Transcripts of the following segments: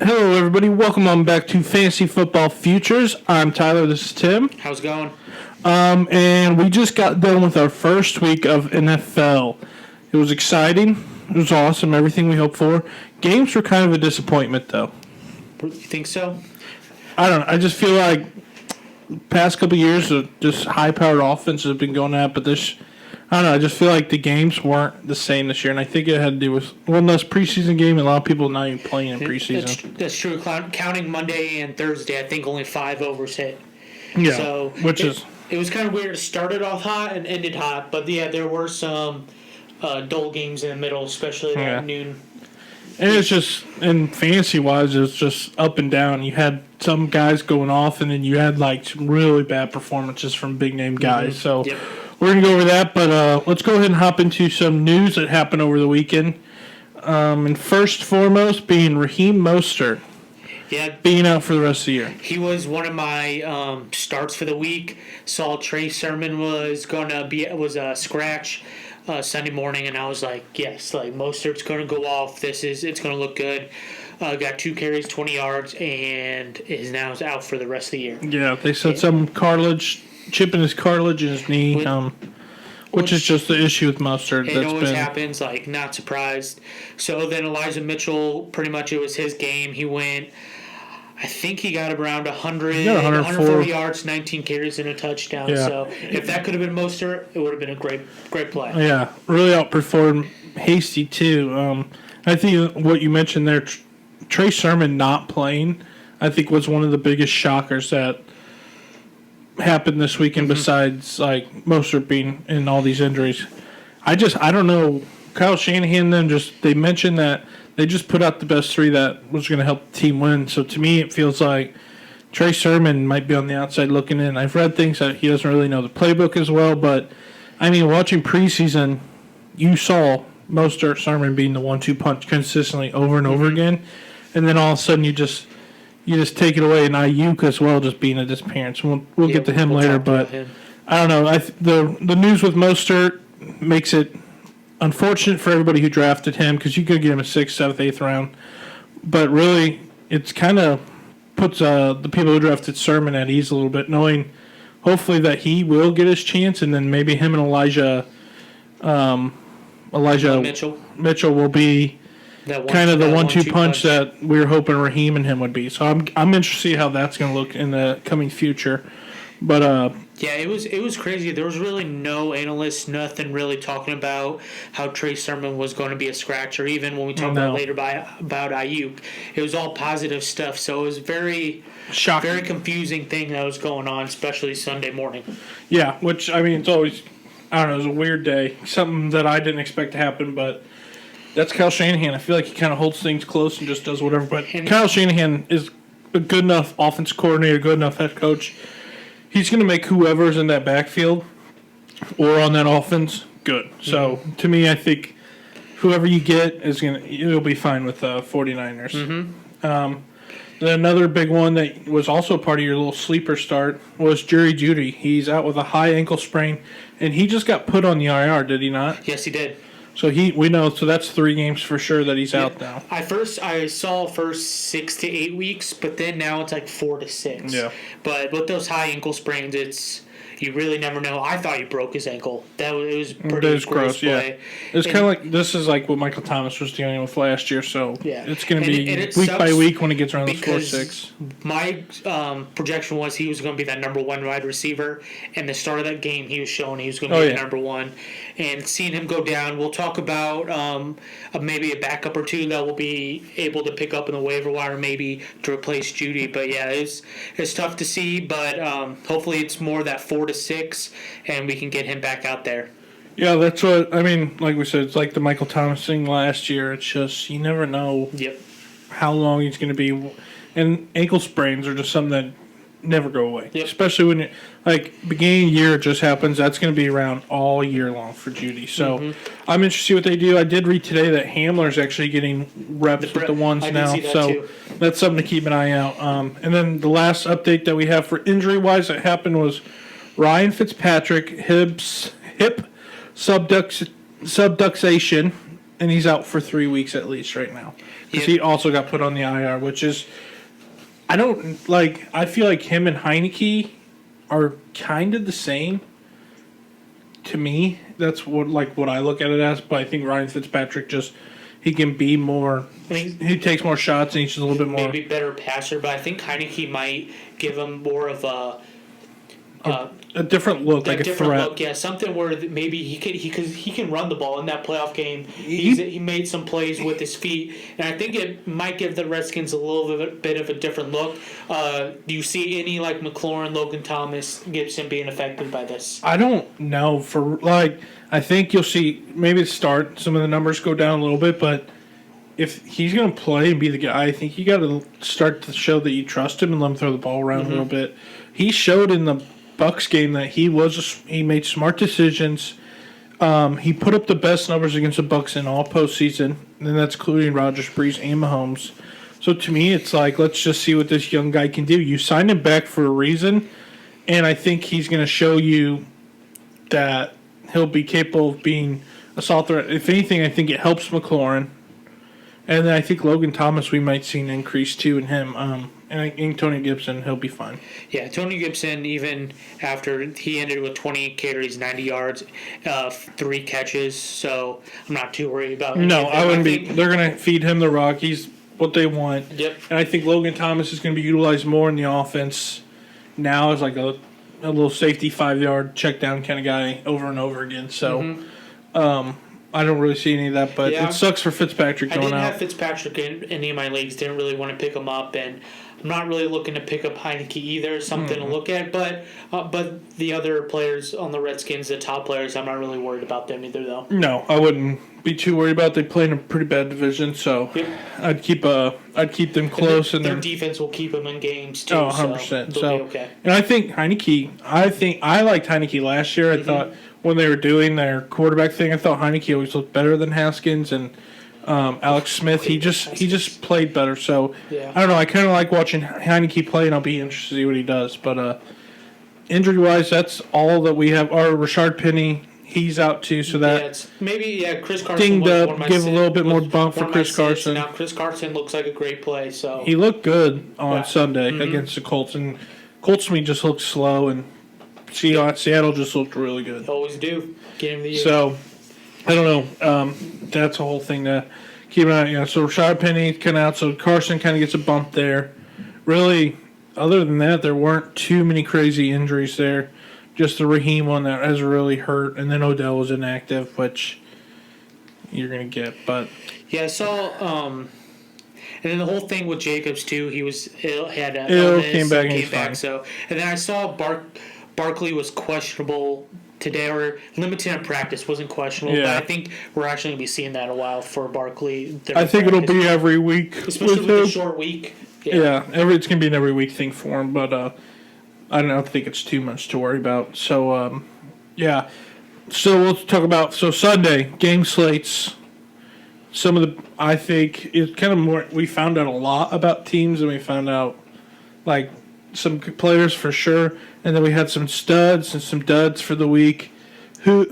Hello, everybody. Welcome on back to Fantasy Football Futures. I'm Tyler. This is Tim. How's it going? And we just got done with our first week of NFL. It was exciting. It was awesome. Everything we hoped for. Games were kind of a disappointment, though. You think so? I don't know. I just feel like past couple years of just high-powered offenses have been going at, but this, I don't know. I just feel like the games weren't the same this year, and I think it had to do with one less preseason game and a lot of people not even playing in preseason. That's true. Counting Monday and Thursday, I think only 5 overs hit. Yeah, so it was kind of weird. It started off hot and ended hot, but yeah, there were some dull games in the middle, especially at noon. And it's just, in fantasy-wise, it's just up and down. You had some guys going off, and then you had, like, some really bad performances from big-name guys. Mm-hmm. So we're going to go over that, but let's go ahead and hop into some news that happened over the weekend. And first foremost being Raheem Mostert. Yeah, being out for the rest of the year. He was one of my starts for the week. Saw Trey Sermon was a scratch Sunday morning, and I was like, yes, like Mostert's going to go off. It's going to look good. Got 2 carries, 20 yards, and is now out for the rest of the year. Yeah, they said some cartilage, chip in his cartilage in his knee, which is just the issue with Mostert. It always happens, like, not surprised. So then Elijah Mitchell, pretty much it was his game. He went, I think he got around 140 yards, 19 carries, and a touchdown. Yeah. So if that could have been Mostert, it would have been a great play. Yeah, really outperformed Hasty, too. I think what you mentioned there, Trey Sermon not playing, I think was one of the biggest shockers that happened this weekend, besides like Mostert being in all these injuries. I don't know. Kyle Shanahan they mentioned that they just put out the best 3 that was going to help the team win. So to me, it feels like Trey Sermon might be on the outside looking in. I've read things that he doesn't really know the playbook as well, but I mean, watching preseason, you saw Mostert, Sermon being the 1-2 punch consistently over and over again, and then all of a sudden you just take it away, and Ayuk as well just being a disappearance. We'll get to him later, but I don't know. The news with Mostert makes it unfortunate for everybody who drafted him, because you could get him a 6th, 7th, 8th round. But really, it's kind of puts the people who drafted Sermon at ease a little bit, knowing hopefully that he will get his chance, and then maybe him and Elijah Mitchell will be kind of the 1-2 punch that we were hoping Raheem and him would be. So I'm interested to see how that's going to look in the coming future. But yeah, it was crazy. There was really no analysts, nothing really talking about how Trey Sermon was going to be a scratch, or even when we talk about later about Ayuk, it was all positive stuff. So it was very shocking, very confusing thing that was going on, especially Sunday morning. Yeah, which I mean, it's always, I don't know, it was a weird day, something that I didn't expect to happen, but that's Kyle Shanahan. I feel like he kind of holds things close and just does whatever. But Kyle Shanahan is a good enough offense coordinator, good enough head coach. He's going to make whoever's in that backfield or on that offense good. So, to me, I think whoever you get it'll be fine with 49ers. Then another big one that was also part of your little sleeper start was Jerry Jeudy. He's out with a high ankle sprain, and he just got put on the IR, did he not? Yes, he did. So we know. So that's 3 games for sure that he's out now. I saw first 6 to 8 weeks, but then now it's like 4 to 6. Yeah. But with those high ankle sprains, you really never know. I thought he broke his ankle. It was pretty gross play. Yeah. It's kind of like this is like what Michael Thomas was dealing with last year. So it's going to be week by week when it gets around the 4-6. My projection was he was going to be that number 1 wide receiver. And the start of that game, he was showing he was going to be the number 1. And seeing him go down, we'll talk about maybe a backup or 2 that will be able to pick up in the waiver wire, maybe to replace Jeudy. But yeah, it's tough to see. But hopefully it's more that 4 to 6, and we can get him back out there. Yeah, that's what I mean. Like we said, it's like the Michael Thomas thing last year. It's just you never know how long he's going to be, and ankle sprains are just something that never go away. Yep. Especially when you beginning of the year it just happens. That's going to be around all year long for Jeudy. So I'm interested to see what they do. I did read today that Hamler's actually getting reps with the ones now. So that's something to keep an eye out. And then the last update that we have for injury wise that happened was Ryan Fitzpatrick hip subluxation and he's out for 3 weeks at least right now. Because he also got put on the IR, which is, I feel like him and Heineke are kind of the same to me. That's what I look at it as, but I think Ryan Fitzpatrick he can be more. He takes more shots and he's just a little bit more. Maybe better passer, but I think Heineke might give him more of a different look, like a threat. Look, yeah, something where maybe he can run the ball in that playoff game. He made some plays with his feet, and I think it might give the Redskins a little bit of a different look. Do you see any like McLaurin, Logan Thomas, Gibson being affected by this? I don't know. I think you'll see maybe start some of the numbers go down a little bit, but if he's going to play and be the guy, I think you got to start to show that you trust him and let him throw the ball around a little bit. He showed in the Bucks game that he made smart decisions. He put up the best numbers against the Bucks in all postseason, and that's including Rodgers, Brees, and Mahomes. So to me, it's like, let's just see what this young guy can do. You signed him back for a reason, and I think he's going to show you that he'll be capable of being a solid threat. If anything, I think it helps McLaurin. And then I think Logan Thomas, we might see an increase too in him. And I think Tony Gibson, he'll be fine. Yeah, Tony Gibson, even after he ended with 28 carries, 90 yards, 3 catches, so I'm not too worried about No, I wouldn't be. They're going to feed him the rock. He's what they want. Yep. And I think Logan Thomas is going to be utilized more in the offense now as like a little safety 5-yard check down kind of guy over and over again. So I don't really see any of that, but it sucks for Fitzpatrick going out. I didn't have Fitzpatrick in any of my leagues. Didn't really want to pick him up, and I'm not really looking to pick up Heineke either. Something to look at, but the other players on the Redskins, the top players, I'm not really worried about them either, though. No, I wouldn't be too worried about. They play in a pretty bad division, so I'd keep them close, and their defense will keep them in games too. 100%. So they'll be okay. And I think Heineke. I liked Heineke last year. I thought when they were doing their quarterback thing, I thought Heineke always looked better than Haskins and Alex Smith. He just played better. So I don't know. I kind of like watching Heineke play, and I'll be interested to see what he does. But injury wise, that's all that we have. Our Rashard Penny. He's out too, so that Chris Carson dinged up. Give a little bit more bump for Chris Carson. Now Chris Carson looks like a great play. So he looked good on Sunday against the Colts, and Colts to me just looked slow, and Seattle just looked really good. Always do. Game of the year. So I don't know. That's a whole thing to keep an eye on. So Rashard Penny kind of out, so Carson kind of gets a bump there. Really, other than that, there weren't too many crazy injuries there. Just the Raheem one that has really hurt, and then Odell was inactive, which you're going to get. But yeah, I saw, and then the whole thing with Jacobs too. He was ill, had an illness, came back. So, and then I saw Barkley was questionable today, or limited in practice, wasn't questionable. Yeah. But I think we're actually going to be seeing that a while for Barkley. I think it'll be every week, especially with a short week. Yeah, it's going to be an every week thing for him, but. I don't think it's too much to worry about. So, So we'll talk about Sunday game slates. I think it's kind of more. We found out a lot about teams, and we found out like some players for sure, and then we had some studs and some duds for the week. For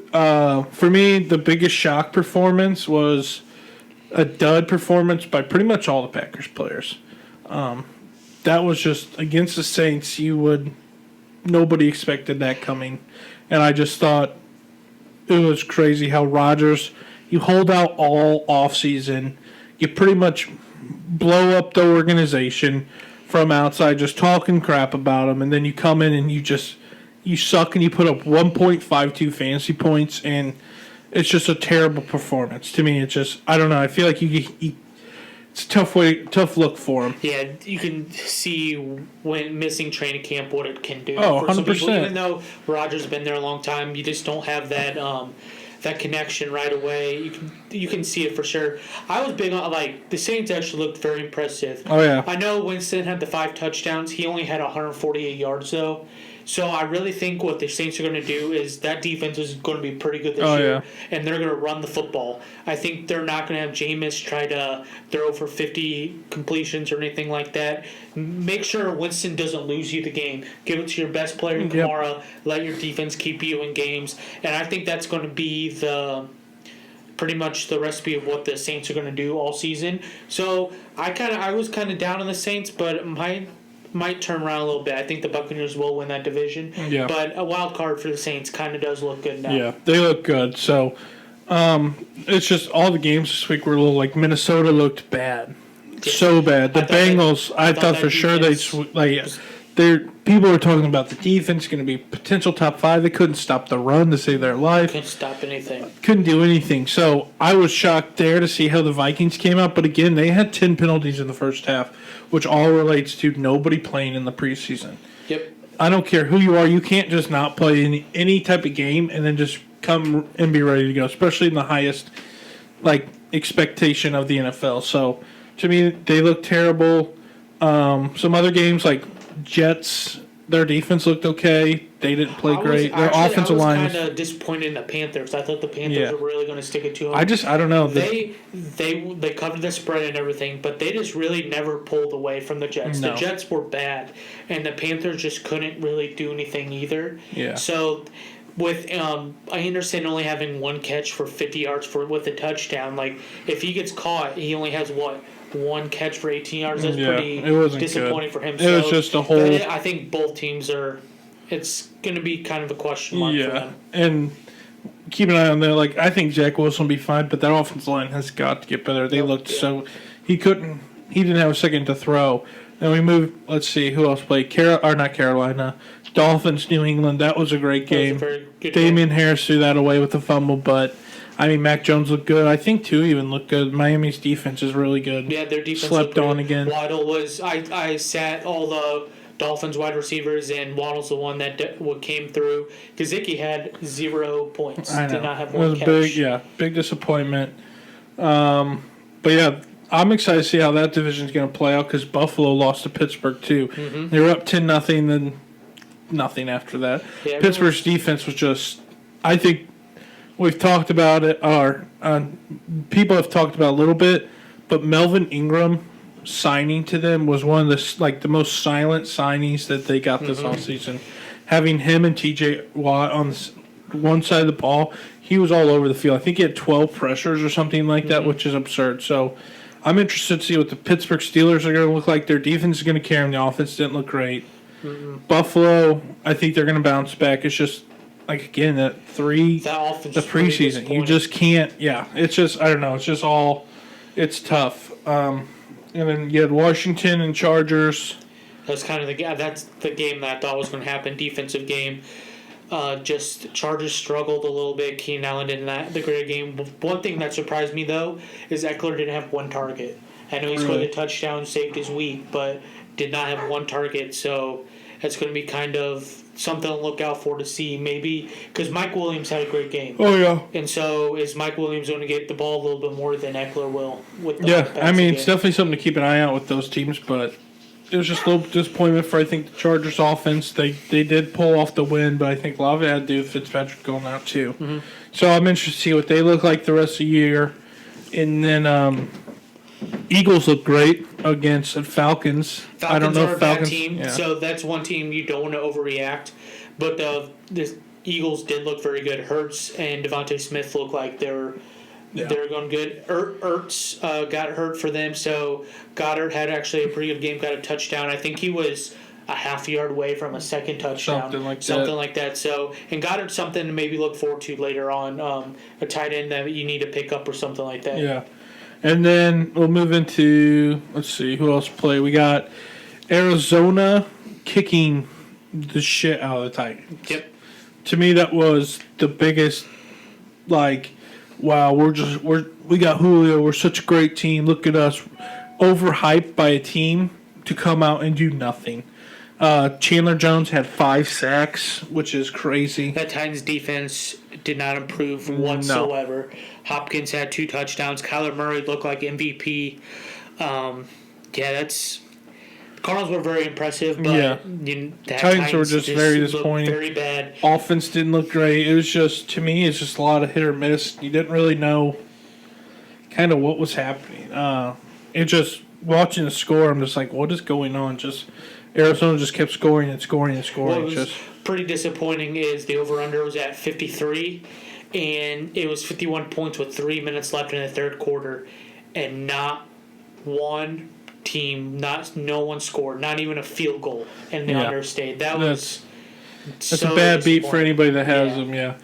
me, the biggest shock performance was a dud performance by pretty much all the Packers players. That was just against the Saints. Nobody expected that coming. And I just thought it was crazy how Rodgers, you hold out all offseason, you pretty much blow up the organization from outside, just talking crap about them, and then you come in and you suck and you put up 1.52 fantasy points, and it's just a terrible performance. To me, it's just, I don't know, I feel like it's a tough look for him. Yeah, you can see when missing training camp what it can do. Oh, for some 100%. people, even though Rodgers has been there a long time, you just don't have that that connection right away. You can see it for sure. I was big on the Saints actually looked very impressive. Oh yeah. I know Winston had the 5 touchdowns. He only had 148 yards though. So I really think what the Saints are going to do is that defense is going to be pretty good this year, and they're going to run the football. I think they're not going to have Jameis try to throw for 50 completions or anything like that. Make sure Winston doesn't lose you the game. Give it to your best player in Kamara. Let your defense keep you in games, and I think that's going to be pretty much the recipe of what the Saints are going to do all season. So I was kind of down on the Saints, but might turn around a little bit. I think the Buccaneers will win that division. Yeah. But a wild card for the Saints kind of does look good now. Yeah, they look good. So it's just all the games this week were a little like Minnesota looked bad. Yeah. So bad. The Bengals, I thought for sure people were talking about the defense going to be potential top 5. They couldn't stop the run to save their life. Couldn't stop anything. Couldn't do anything. So I was shocked there to see how the Vikings came out. But again, they had 10 penalties in the first half, which all relates to nobody playing in the preseason. Yep. I don't care who you are. You can't just not play any type of game and then just come and be ready to go, especially in the highest expectation of the NFL. So to me, they look terrible. Some other games like Jets, their defense looked okay. They didn't play great. Their offensive line. I was kind of disappointed in the Panthers. I thought the Panthers were really going to stick it to them. I don't know. They covered the spread and everything, but they just really never pulled away from the Jets. No. The Jets were bad, and the Panthers just couldn't really do anything either. Yeah. So with Anderson only having one catch for 50 yards with a touchdown, like if he gets caught, he only has one catch for 18 yards. That's pretty disappointing for him. It was just a whole. I think both teams are. It's going to be kind of a question mark for them. And keep an eye on there. I think Zach Wilson will be fine, but that offensive line has got to get better. They looked so he didn't have a second to throw. Then we moved. Let's see who else played. Not Carolina. Dolphins, New England. That was a great game. Damian Harris threw that away with the fumble, but. I mean, Mac Jones looked good. I think, too, even looked good. Miami's defense is really good. Yeah, their defense slept on again. Waddle was... I sat all the Dolphins wide receivers, and Waddle's the one that came through. Gesicki had 0 points. I know. Did not have one catch. Big disappointment. But, yeah, I'm excited to see how that division's going to play out because Buffalo lost to Pittsburgh, too. Mm-hmm. They were up 10-0, then nothing after that. Yeah, Pittsburgh's defense was just... I think... We've talked about it, or people have talked about it a little bit, but Melvin Ingram signing to them was one of the most silent signings that they got this offseason. Having him and T.J. Watt on one side of the ball, he was all over the field. I think he had 12 pressures or something like that, which is absurd. So I'm interested to see what the Pittsburgh Steelers are going to look like. Their defense is going to carry them. The offense didn't look great. Buffalo, I think they're going to bounce back. It's just... again, the preseason, you just can't. Yeah, it's just I don't know. It's just all, it's tough. And then you had Washington and Chargers. That's kind of that's the game that I thought was going to happen. Defensive game. Just Chargers struggled a little bit. Keenan Allen didn't the great game. One thing that surprised me though is Eckler didn't have one target. I know he scored a touchdown, saved his week, but did not have one target. So that's going to be kind of something to look out for to see maybe because Mike Williams had a great game. Oh yeah. And so is Mike Williams going to get the ball a little bit more than Eckler will? It's definitely something to keep an eye out with those teams, but it was just a little disappointment for I think the Chargers offense. They did pull off the win, but I think a lot of it had to do with Fitzpatrick going out too. Mm-hmm. So I'm interested to see what they look like the rest of the year, and then. Eagles look great against Falcons. I don't know if Falcons are a bad team, so that's one team you don't want to overreact. But the Eagles did look very good. Hurts and Devontae Smith look like they're going good. Ertz got hurt for them, so Goddard had actually a pretty good game. Got a touchdown. I think he was a half yard away from a second touchdown. Something like that. So, and Goddard's something to maybe look forward to later on. A tight end that you need to pick up or something like that. Yeah. And then we'll move into, let's see, who else play? We got Arizona kicking the shit out of the Titans. Yep. To me, that was the biggest, wow, we got Julio. We're such a great team. Look at us. Overhyped by a team to come out and do nothing. Chandler Jones had 5 sacks, which is crazy. That Titans defense did not improve whatsoever. No. Hopkins had 2 touchdowns. Kyler Murray looked like MVP. Cardinals were very impressive, but Titans were just very disappointing. Very bad. Offense didn't look great. It was just, to me, it's just a lot of hit or miss. You didn't really know kind of what was happening. It just, watching the score, I'm just like, what is going on? Just Arizona just kept scoring and scoring and scoring. What was pretty disappointing is the over-under was at 53, and it was 51 points with 3 minutes left in the third quarter, and not one team, no one scored, not even a field goal, and the understayed. That's a bad beat for anybody that has them. Yeah,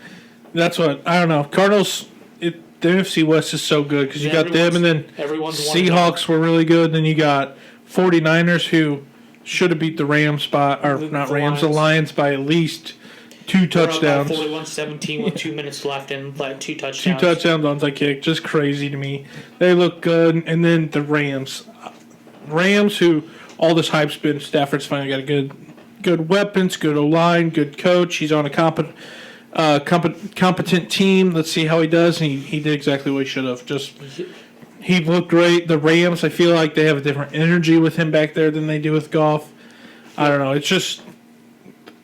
that's what I don't know. Cardinals. The NFC West is so good because you got them, and then Seahawks were really good. And then you got 49ers who should have beat the Rams the Lions by at least 2 touchdowns. 41-17 with 2 minutes left and like 2 touchdowns. 2 touchdowns on that kick, just crazy to me. They look good, and then the Rams, who all this hype's been. Stafford's finally got a good weapons, good O-line, good coach. He's on a competent team. Let's see how he does. And he did exactly what he should have. He looked great. The Rams, I feel like they have a different energy with him back there than they do with Goff. I don't know. It's just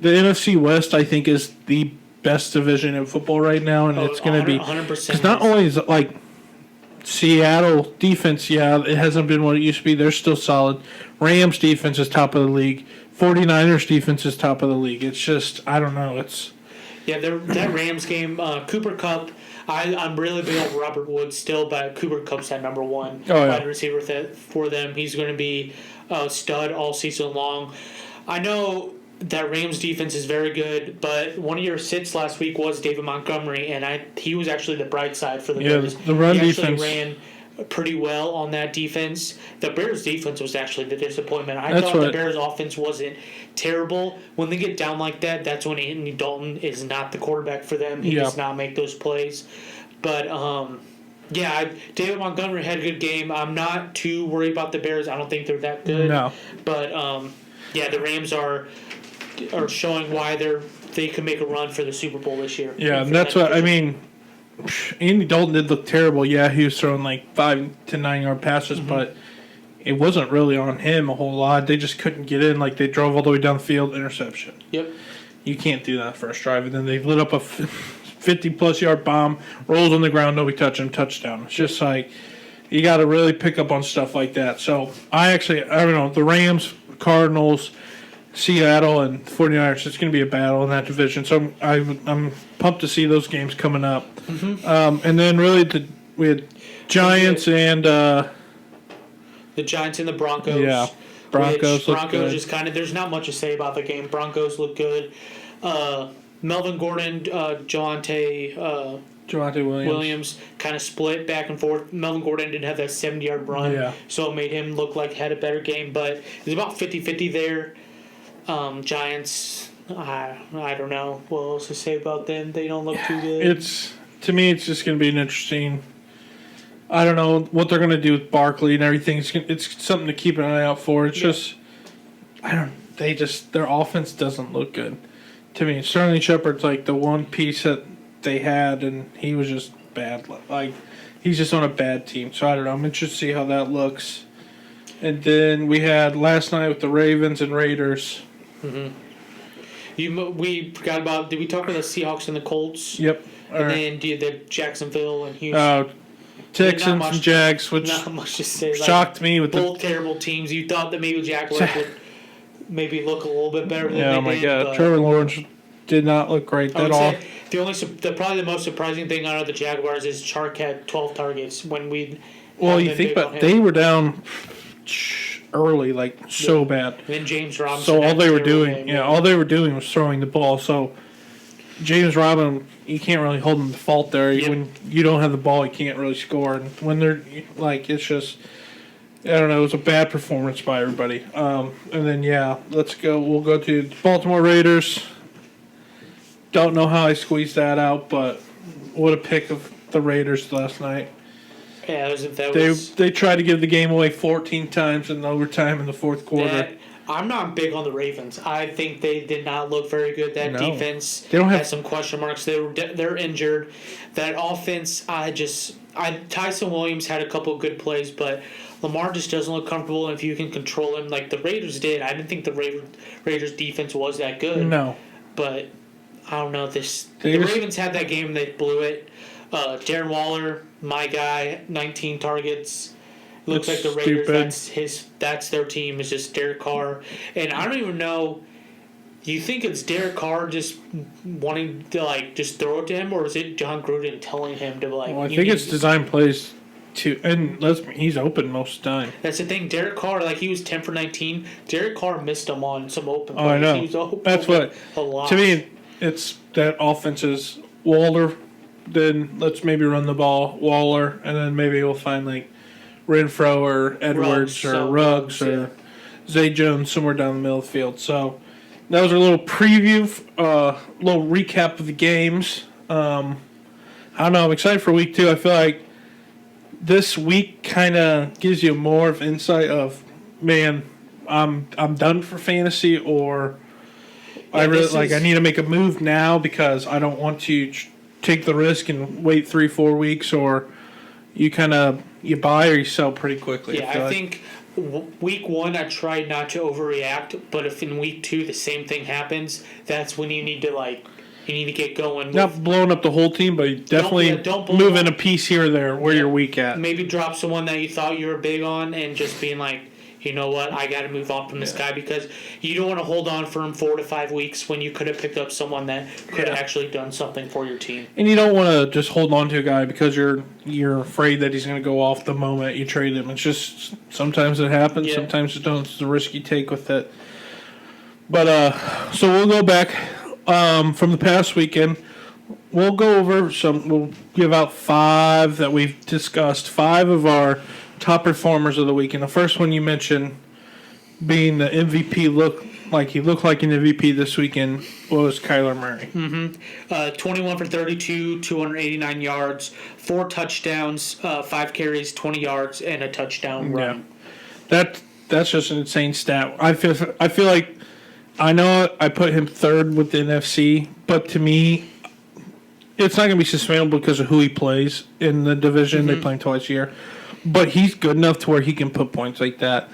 the NFC West, I think, is the best division in football right now, and it's going to be 100%. Because not only is it like Seattle defense, it hasn't been what it used to be. They're still solid. Rams defense is top of the league. 49ers defense is top of the league. It's just, I don't know. That Rams game, Cooper Kupp, I'm really big on Robert Woods still, but Cooper Kupp's that number one wide receiver for them. He's going to be a stud all season long. I know that Rams defense is very good, but one of your sits last week was David Montgomery, and he was actually the bright side for the Bears. The run he defense ran pretty well on that defense. The Bears' defense was actually the disappointment. I thought the Bears' offense wasn't terrible. When they get down like that, that's when Anthony Dalton is not the quarterback for them. He does not make those plays. But, David Montgomery had a good game. I'm not too worried about the Bears. I don't think they're that good. No. But, the Rams are showing why they can make a run for the Super Bowl this year. Yeah, and that's what I mean. Andy Dalton did look terrible. Yeah, he was throwing like 5 to 9 yard passes, but it wasn't really on him a whole lot. They just couldn't get in. Like they drove all the way down the field, interception. Yep. You can't do that first drive, and then they lit up a 50-plus yard bomb, rolls on the ground, nobody touched him, touchdown. It's just like you got to really pick up on stuff like that. So I don't know, the Rams, Cardinals, Seattle, and 49ers, it's going to be a battle in that division. So I'm pumped to see those games coming up. And then really we had Giants and the Giants and the Broncos. Yeah, Broncos look good. Just kind of, there's not much to say about the game. Broncos look good. Melvin Gordon, Javonte Williams kind of split back and forth. Melvin Gordon didn't have that 70-yard run, so it made him look like he had a better game. But it was about 50-50 there. Giants, I don't know what else to say about them. They don't look too good. To me, it's just going to be an interesting. I don't know what they're going to do with Barkley and everything. It's something to keep an eye out for. It's just, their offense doesn't look good to me. Sterling Shepard's like the one piece that they had, and he was just bad. Like he's just on a bad team. So I don't know. I'm interested to see how that looks. And then we had last night with the Ravens and Raiders. We forgot about. Did we talk about the Seahawks and the Colts? Yep. And then the Jacksonville and Houston. Texans and Jags, which not much to say. Shocked me with both terrible teams. You thought that maybe Jaguars would maybe look a little bit better than they did. Oh my God, Trevor Lawrence did not look great at all. Probably the most surprising thing out of the Jaguars is Chark had 12 targets when we. Well, you think about they were down early, so bad. And then James Robinson. So all they were doing was throwing the ball. So James Robinson, you can't really hold him to fault there. Yep. When you don't have the ball, you can't really score. And when they're it's just, I don't know, it was a bad performance by everybody. And then let's go. We'll go to the Baltimore Raiders. Don't know how I squeezed that out, but what a pick of the Raiders last night. Yeah, they tried to give the game away 14 times in overtime in the fourth quarter. I'm not big on the Ravens. I think they did not look very good. Defense they don't have some question marks. They're injured. That offense, Tyson Williams had a couple of good plays, but Lamar just doesn't look comfortable. If you can control him like the Raiders did, I didn't think the Raiders defense was that good. No, but I don't know. The Ravens had that game. They blew it. Darren Waller, my guy, 19 targets. Looks like the Raiders. That's their team. Is just Derek Carr, and I don't even know Do you think it's Derek Carr just wanting to just throw it to him, or is it John Gruden telling him to Well, I think it's design plays to, and he's open most of the time. That's the thing. Derek Carr, he was 10 for 19. Derek Carr missed him on some open plays. Oh, I know. He was open. That's what a lot. To me, it's that offense is Waller. Then let's maybe run the ball, Waller, and then maybe we'll find Renfro or Edwards Ruggs or Zay Jones somewhere down the middle of the field. So that was our little preview, little recap of the games. I don't know. I'm excited for week 2. I feel like this week kind of gives you more of insight of, man, I'm done for fantasy, or I need to make a move now because I don't want to take the risk and wait 3-4 weeks, or you buy or you sell pretty quickly. Yeah, I think week 1 I tried not to overreact, but if in week 2 the same thing happens, that's when you need to get going. Not blowing up the whole team, but definitely don't moving a piece here or there where you're weak at. Maybe drop someone that you thought you were big on and just being like, you know what, I got to move on from this guy, because you don't want to hold on for him 4 to 5 weeks when you could have picked up someone that could have actually done something for your team. And you don't want to just hold on to a guy because you're afraid that he's going to go off the moment you trade him. It's just sometimes it happens, sometimes it don't. It's the risk you take with it. But so we'll go back from the past weekend. We'll go over we'll give out 5 that we've discussed, 5 of our top performers of the week. And the first one you mentioned being the MVP, looked like an MVP this weekend, was Kyler Murray. 21 for 32, 289 yards, 4 touchdowns, 5 carries, 20 yards, and a touchdown run. That's just an insane stat. I feel like, I know I put him 3rd with the NFC, but to me, it's not going to be sustainable because of who he plays in the division. They play him twice a year. But he's good enough to where he can put points like that.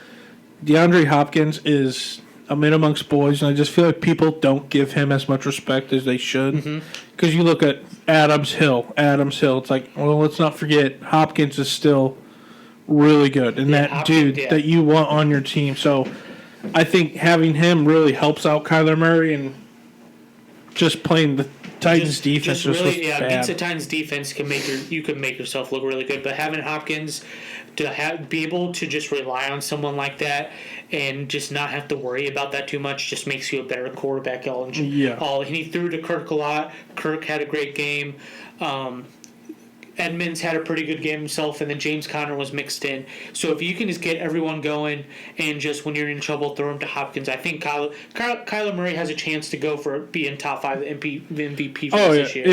DeAndre Hopkins is a man amongst boys, and I just feel like people don't give him as much respect as they should. Because you look at Adams Hill. It's like, well, let's not forget, Hopkins is still really good. And that you want on your team. So I think having him really helps out Kyler Murray, and just playing the Titans defense was bad. Against the Titans defense can make yourself look really good, but having Hopkins to be able to just rely on someone like that and just not have to worry about that too much just makes you a better quarterback. And he threw to Kirk a lot. Kirk had a great game. Edmonds had a pretty good game himself, and then James Conner was mixed in. So if you can just get everyone going, and just when you're in trouble, throw him to Hopkins, I think Kyler Murray has a chance to go for being top 5 MVP this year.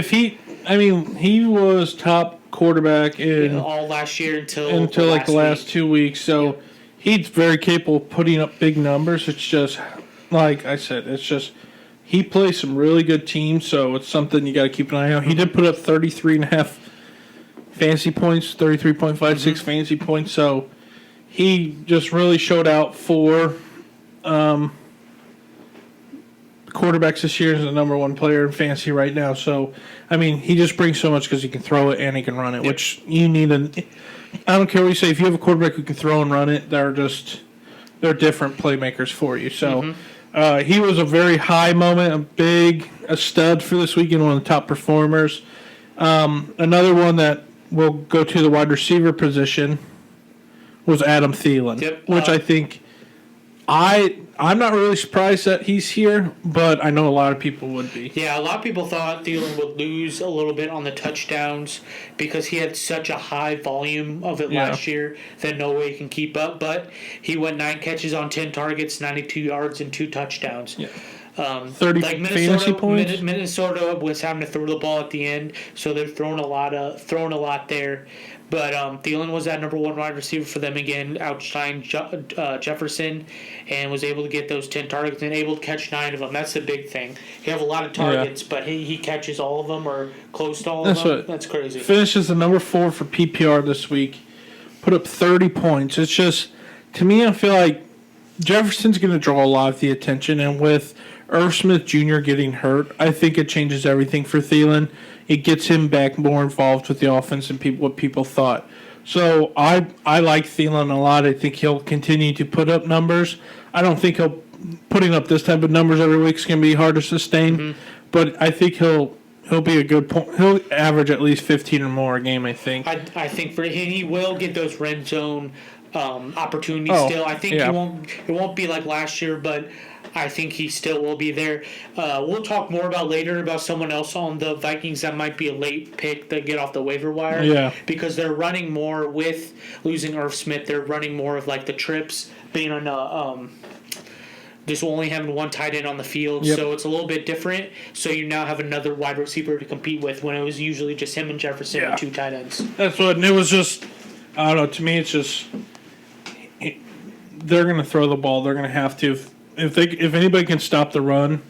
He was top quarterback in all last year until the last 2 weeks. So he's very capable of putting up big numbers. It's just, like I said, he plays some really good teams, so it's something you got to keep an eye on. He did put up 33.5 fantasy points, 33.56 fantasy points. So he just really showed out for quarterbacks this year as the number 1 player in fantasy right now. So, he just brings so much because he can throw it and he can run it, which you need. I don't care what you say. If you have a quarterback who can throw and run it, they're different playmakers for you. So he was a very high moment, a stud for this weekend, one of the top performers. Another one that we'll go to the wide receiver position was Adam Thielen, which I think I'm not really surprised that he's here, but I know a lot of people would be. Yeah, a lot of people thought Thielen would lose a little bit on the touchdowns because he had such a high volume of it last year that no way he can keep up, but he went 9 catches on 10 targets, 92 yards, and 2 touchdowns. 30 fantasy points. Minnesota was having to throw the ball at the end, so they're throwing a lot there. But Thielen was that number 1 wide receiver for them again, outshined Jefferson, and was able to get those 10 targets and able to catch 9 of them. That's the big thing. You have a lot of targets, but he catches all of them or close to all of them. That's crazy. Finishes the number 4 for PPR this week. Put up 30 points. It's just, to me, I feel like Jefferson's going to draw a lot of the attention, and with Irv Smith Jr. getting hurt, I think it changes everything for Thielen. It gets him back more involved with the offense than what people thought. So I like Thielen a lot. I think he'll continue to put up numbers. I don't think he'll putting up this type of numbers every week is going to be hard to sustain. Mm-hmm. But I think he'll be a good point. He'll average at least 15 or more a game, I think. I think he will get those red zone opportunities still. I think it won't be like last year, but I think he still will be there. We'll talk more about later about someone else on the Vikings that might be a late pick to get off the waiver wire. Yeah. Because they're running more with losing Irv Smith. They're running more of like the trips being on just only having one tight end on the field. Yep. So it's a little bit different. So you now have another wide receiver to compete with when it was usually just him and Jefferson and 2 tight ends. That's what, and it was just, I don't know, to me it's just, they're going to throw the ball. They're going to have to. If anybody can stop the run,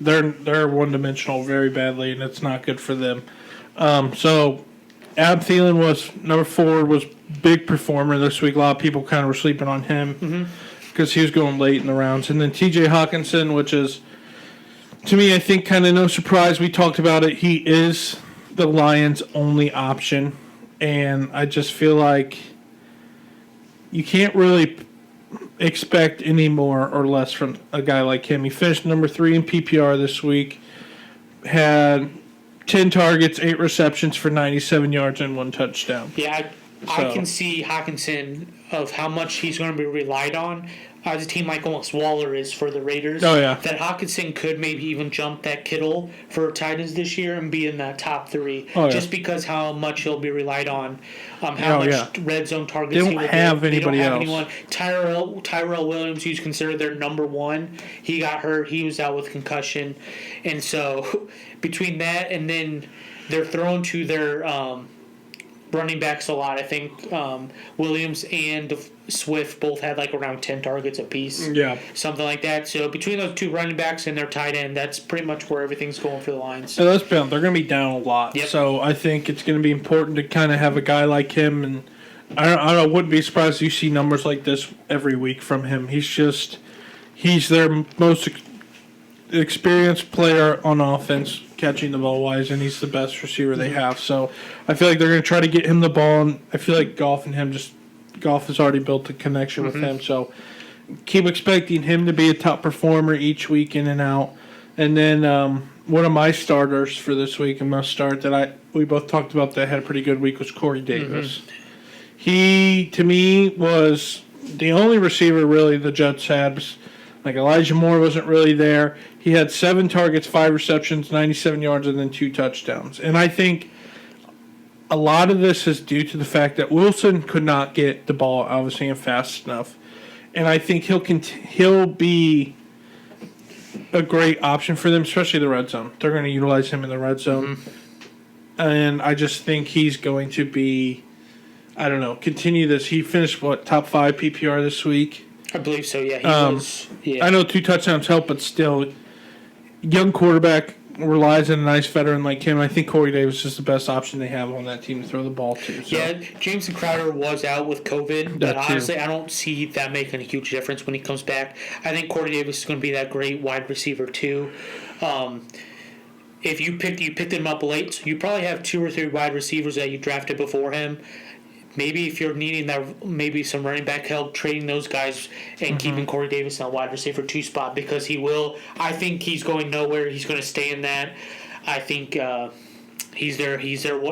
they're one-dimensional very badly, and it's not good for them. So Ab Thielen was number 4, was big performer this week. A lot of people kind of were sleeping on him because he was going late in the rounds. And then T.J. Hawkinson, which is, to me, I think kind of no surprise. We talked about it. He is the Lions' only option, and I just feel like you can't really expect any more or less from a guy like him. He finished number 3 in PPR this week, had 10 targets, 8 receptions for 97 yards and 1 touchdown. Yeah, I can see Hawkinson of how much he's going to be relied on as a team like almost Waller is for the Raiders. Oh, yeah. That Hawkinson could maybe even jump that Kittle for Titans this year and be in that top 3. Oh, yeah. Just because how much he'll be relied on, how much red zone targets they he will don't have anybody else. Anyone. Tyrell Williams, who's considered their number 1, he got hurt. He was out with concussion. And so between that and then they're thrown to their running backs a lot. I think Williams and Swift both had like around 10 targets apiece. Yeah. Something like that. So between those 2 running backs and their tight end, that's pretty much where everything's going for the Lions. So they're going to be down a lot. Yep. So I think it's going to be important to kind of have a guy like him. And I wouldn't be surprised if you see numbers like this every week from him. He's their most experienced player on offense, catching the ball wise, and he's the best receiver they have. So I feel like they're going to try to get him the ball, and I feel like Goff has already built a connection with him. So keep expecting him to be a top performer each week in and out. And then one of my starters for this week, I'm going to start that we both talked about that had a pretty good week, was Corey Davis. He, to me, was the only receiver really the Jets had. Like Elijah Moore wasn't really there. He had 7 targets, 5 receptions, 97 yards, and then 2 touchdowns. And I think a lot of this is due to the fact that Wilson could not get the ball obviously fast enough. And I think he'll be a great option for them, especially the red zone. They're going to utilize him in the red zone. And I just think he's going to be, continue this. He finished, top 5 PPR this week? I believe so, yeah. He was. Yeah. I know 2 touchdowns help, but still, young quarterback relies on a nice veteran like him. I think Corey Davis is the best option they have on that team to throw the ball to. So. Yeah, Jameson Crowder was out with COVID, but honestly, I don't see that making a huge difference when he comes back. I think Corey Davis is going to be that great wide receiver too. If you picked him up late, so you probably have 2 or 3 wide receivers that you drafted before him. Maybe if you're needing that, maybe some running back help, trading those guys and keeping Corey Davis in a wide receiver 2 spot, because he will. I think he's going nowhere. He's going to stay in that. I think he's their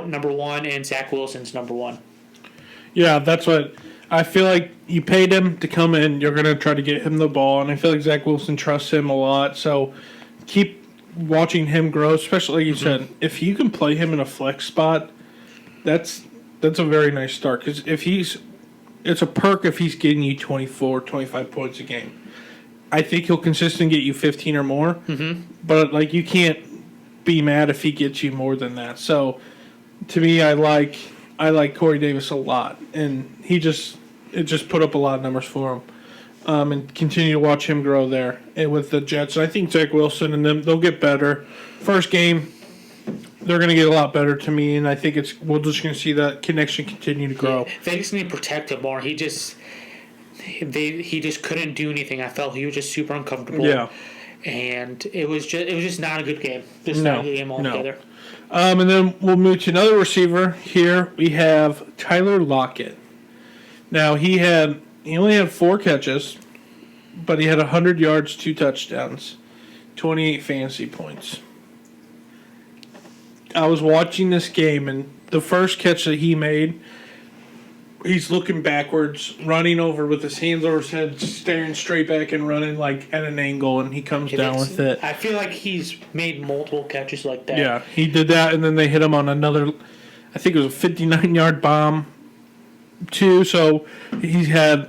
number 1, and Zach Wilson's number 1. Yeah, that's what I feel like. You paid him to come in. You're going to try to get him the ball, and I feel like Zach Wilson trusts him a lot. So keep watching him grow, especially like you said. If you can play him in a flex spot, that's a very nice start, because it's a perk if he's getting you 24, 25 points a game. I think he'll consistently get you 15 or more, but like you can't be mad if he gets you more than that. So to me, I like Corey Davis a lot, and it just put up a lot of numbers for him, and continue to watch him grow there and with the Jets. And I think Zach Wilson and them, they'll get better. First game, they're going to get a lot better to me, and I think we're just going to see that connection continue to grow. Yeah, they just need to protect him more. He just couldn't do anything. I felt he was just super uncomfortable. Yeah, and it was just not a good game. Not a good game altogether. And then we'll move to another receiver. Here we have Tyler Lockett. Now he only had 4 catches, but he had 100 yards, 2 touchdowns, 28 fantasy points. I was watching this game, and the first catch that he made, he's looking backwards, running over with his hands over his head, staring straight back and running like at an angle, and he comes down with it. I feel like he's made multiple catches like that. Yeah, he did that, and then they hit him on another, I think it was a 59-yard bomb, too. So he's had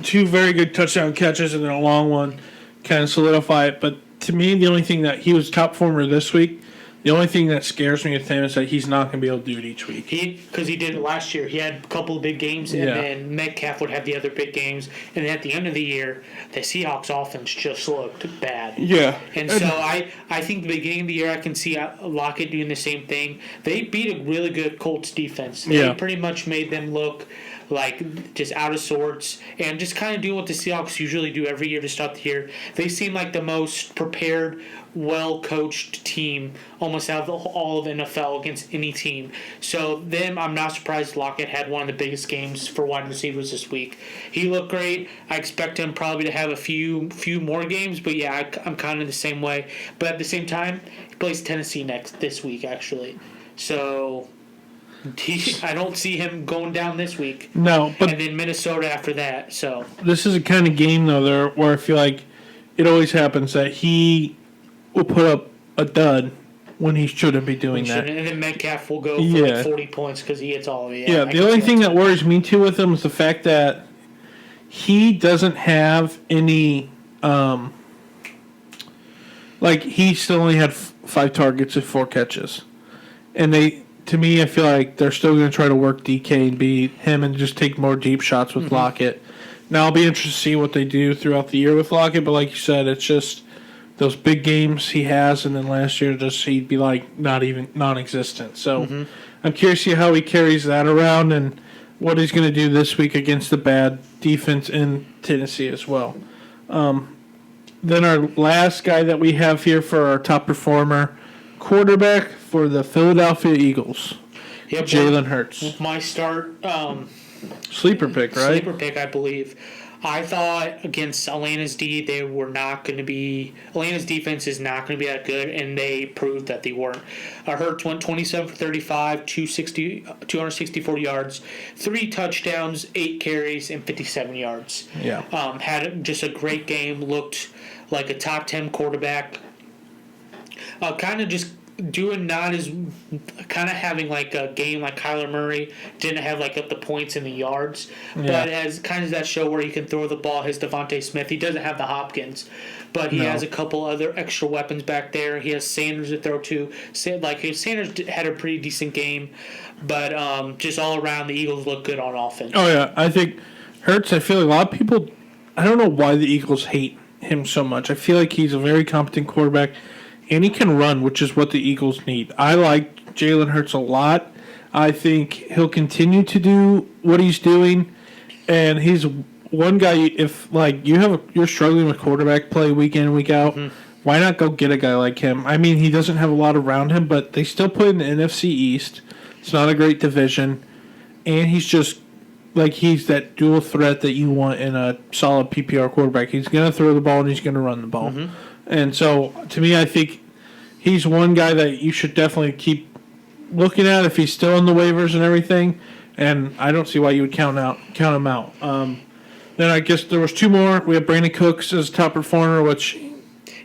2 very good touchdown catches and then a long one kind of solidify it. But to me, the only thing that he was top performer this week, the only thing that scares me with him is that he's not going to be able to do it each week. Because he did it last year. He had a couple of big games, and then Metcalf would have the other big games. And then at the end of the year, the Seahawks offense just looked bad. Yeah. And so I think the beginning of the year, I can see Lockett doing the same thing. They beat a really good Colts defense. They pretty much made them look like just out of sorts and just kind of doing what the Seahawks usually do every year to start the year. They seem like the most prepared, well-coached team almost out of all of the NFL against any team. So them, I'm not surprised Lockett had one of the biggest games for wide receivers this week. He looked great. I expect him probably to have a few more games, but yeah, I'm kind of the same way. But at the same time, he plays Tennessee this week, actually. So I don't see him going down this week. No, but and then Minnesota after that. So this is a kind of game though there where I feel like it always happens that he will put up a dud when he shouldn't be doing that. And then Metcalf will go for like 40 points because he hits all of it. Yeah, the only thing that worries me too with him is the fact that he doesn't have any like he still only had 5 targets and 4 catches. And to me, I feel like they're still going to try to work DK and beat him and just take more deep shots with Lockett. Now, I'll be interested to see what they do throughout the year with Lockett, but like you said, it's just those big games he has, and then last year he'd be like non-existent. So I'm curious to see how he carries that around and what he's going to do this week against the bad defense in Tennessee as well. Then our last guy that we have here for our top performer, quarterback for the Philadelphia Eagles, Jalen Hurts. My start. Sleeper pick, right? Sleeper pick, I believe. I thought against Atlanta's D, they were not going to be. Atlanta's defense is not going to be that good, and they proved that they weren't. Hurts went 27 for 35, 264 yards, 3 touchdowns, 8 carries, and 57 yards. Yeah. Had just a great game. Looked like a top 10 quarterback. Kind of just doing not as kind of having like a game like Kyler Murray didn't have like up the points and the yards, but as kind of that show where he can throw the ball. His Devontae Smith, he doesn't have the Hopkins, but he has a couple other extra weapons back there. He has Sanders to throw to. Like Sanders had a pretty decent game, but just all around the Eagles look good on offense. Oh yeah, I think Hurts. I feel like a lot of people. I don't know why the Eagles hate him so much. I feel like he's a very competent quarterback. And he can run, which is what the Eagles need. I like Jalen Hurts a lot. I think he'll continue to do what he's doing. And he's one guy, if like you're struggling with quarterback play week in and week out, why not go get a guy like him? I mean, he doesn't have a lot around him, but they still play in the NFC East. It's not a great division. And he's just like he's that dual threat that you want in a solid PPR quarterback. He's going to throw the ball and he's going to run the ball. And so, to me, I think he's one guy that you should definitely keep looking at if he's still on the waivers and everything. And I don't see why you would count him out. Then I guess there was 2 more. We have Brandon Cooks as top performer, which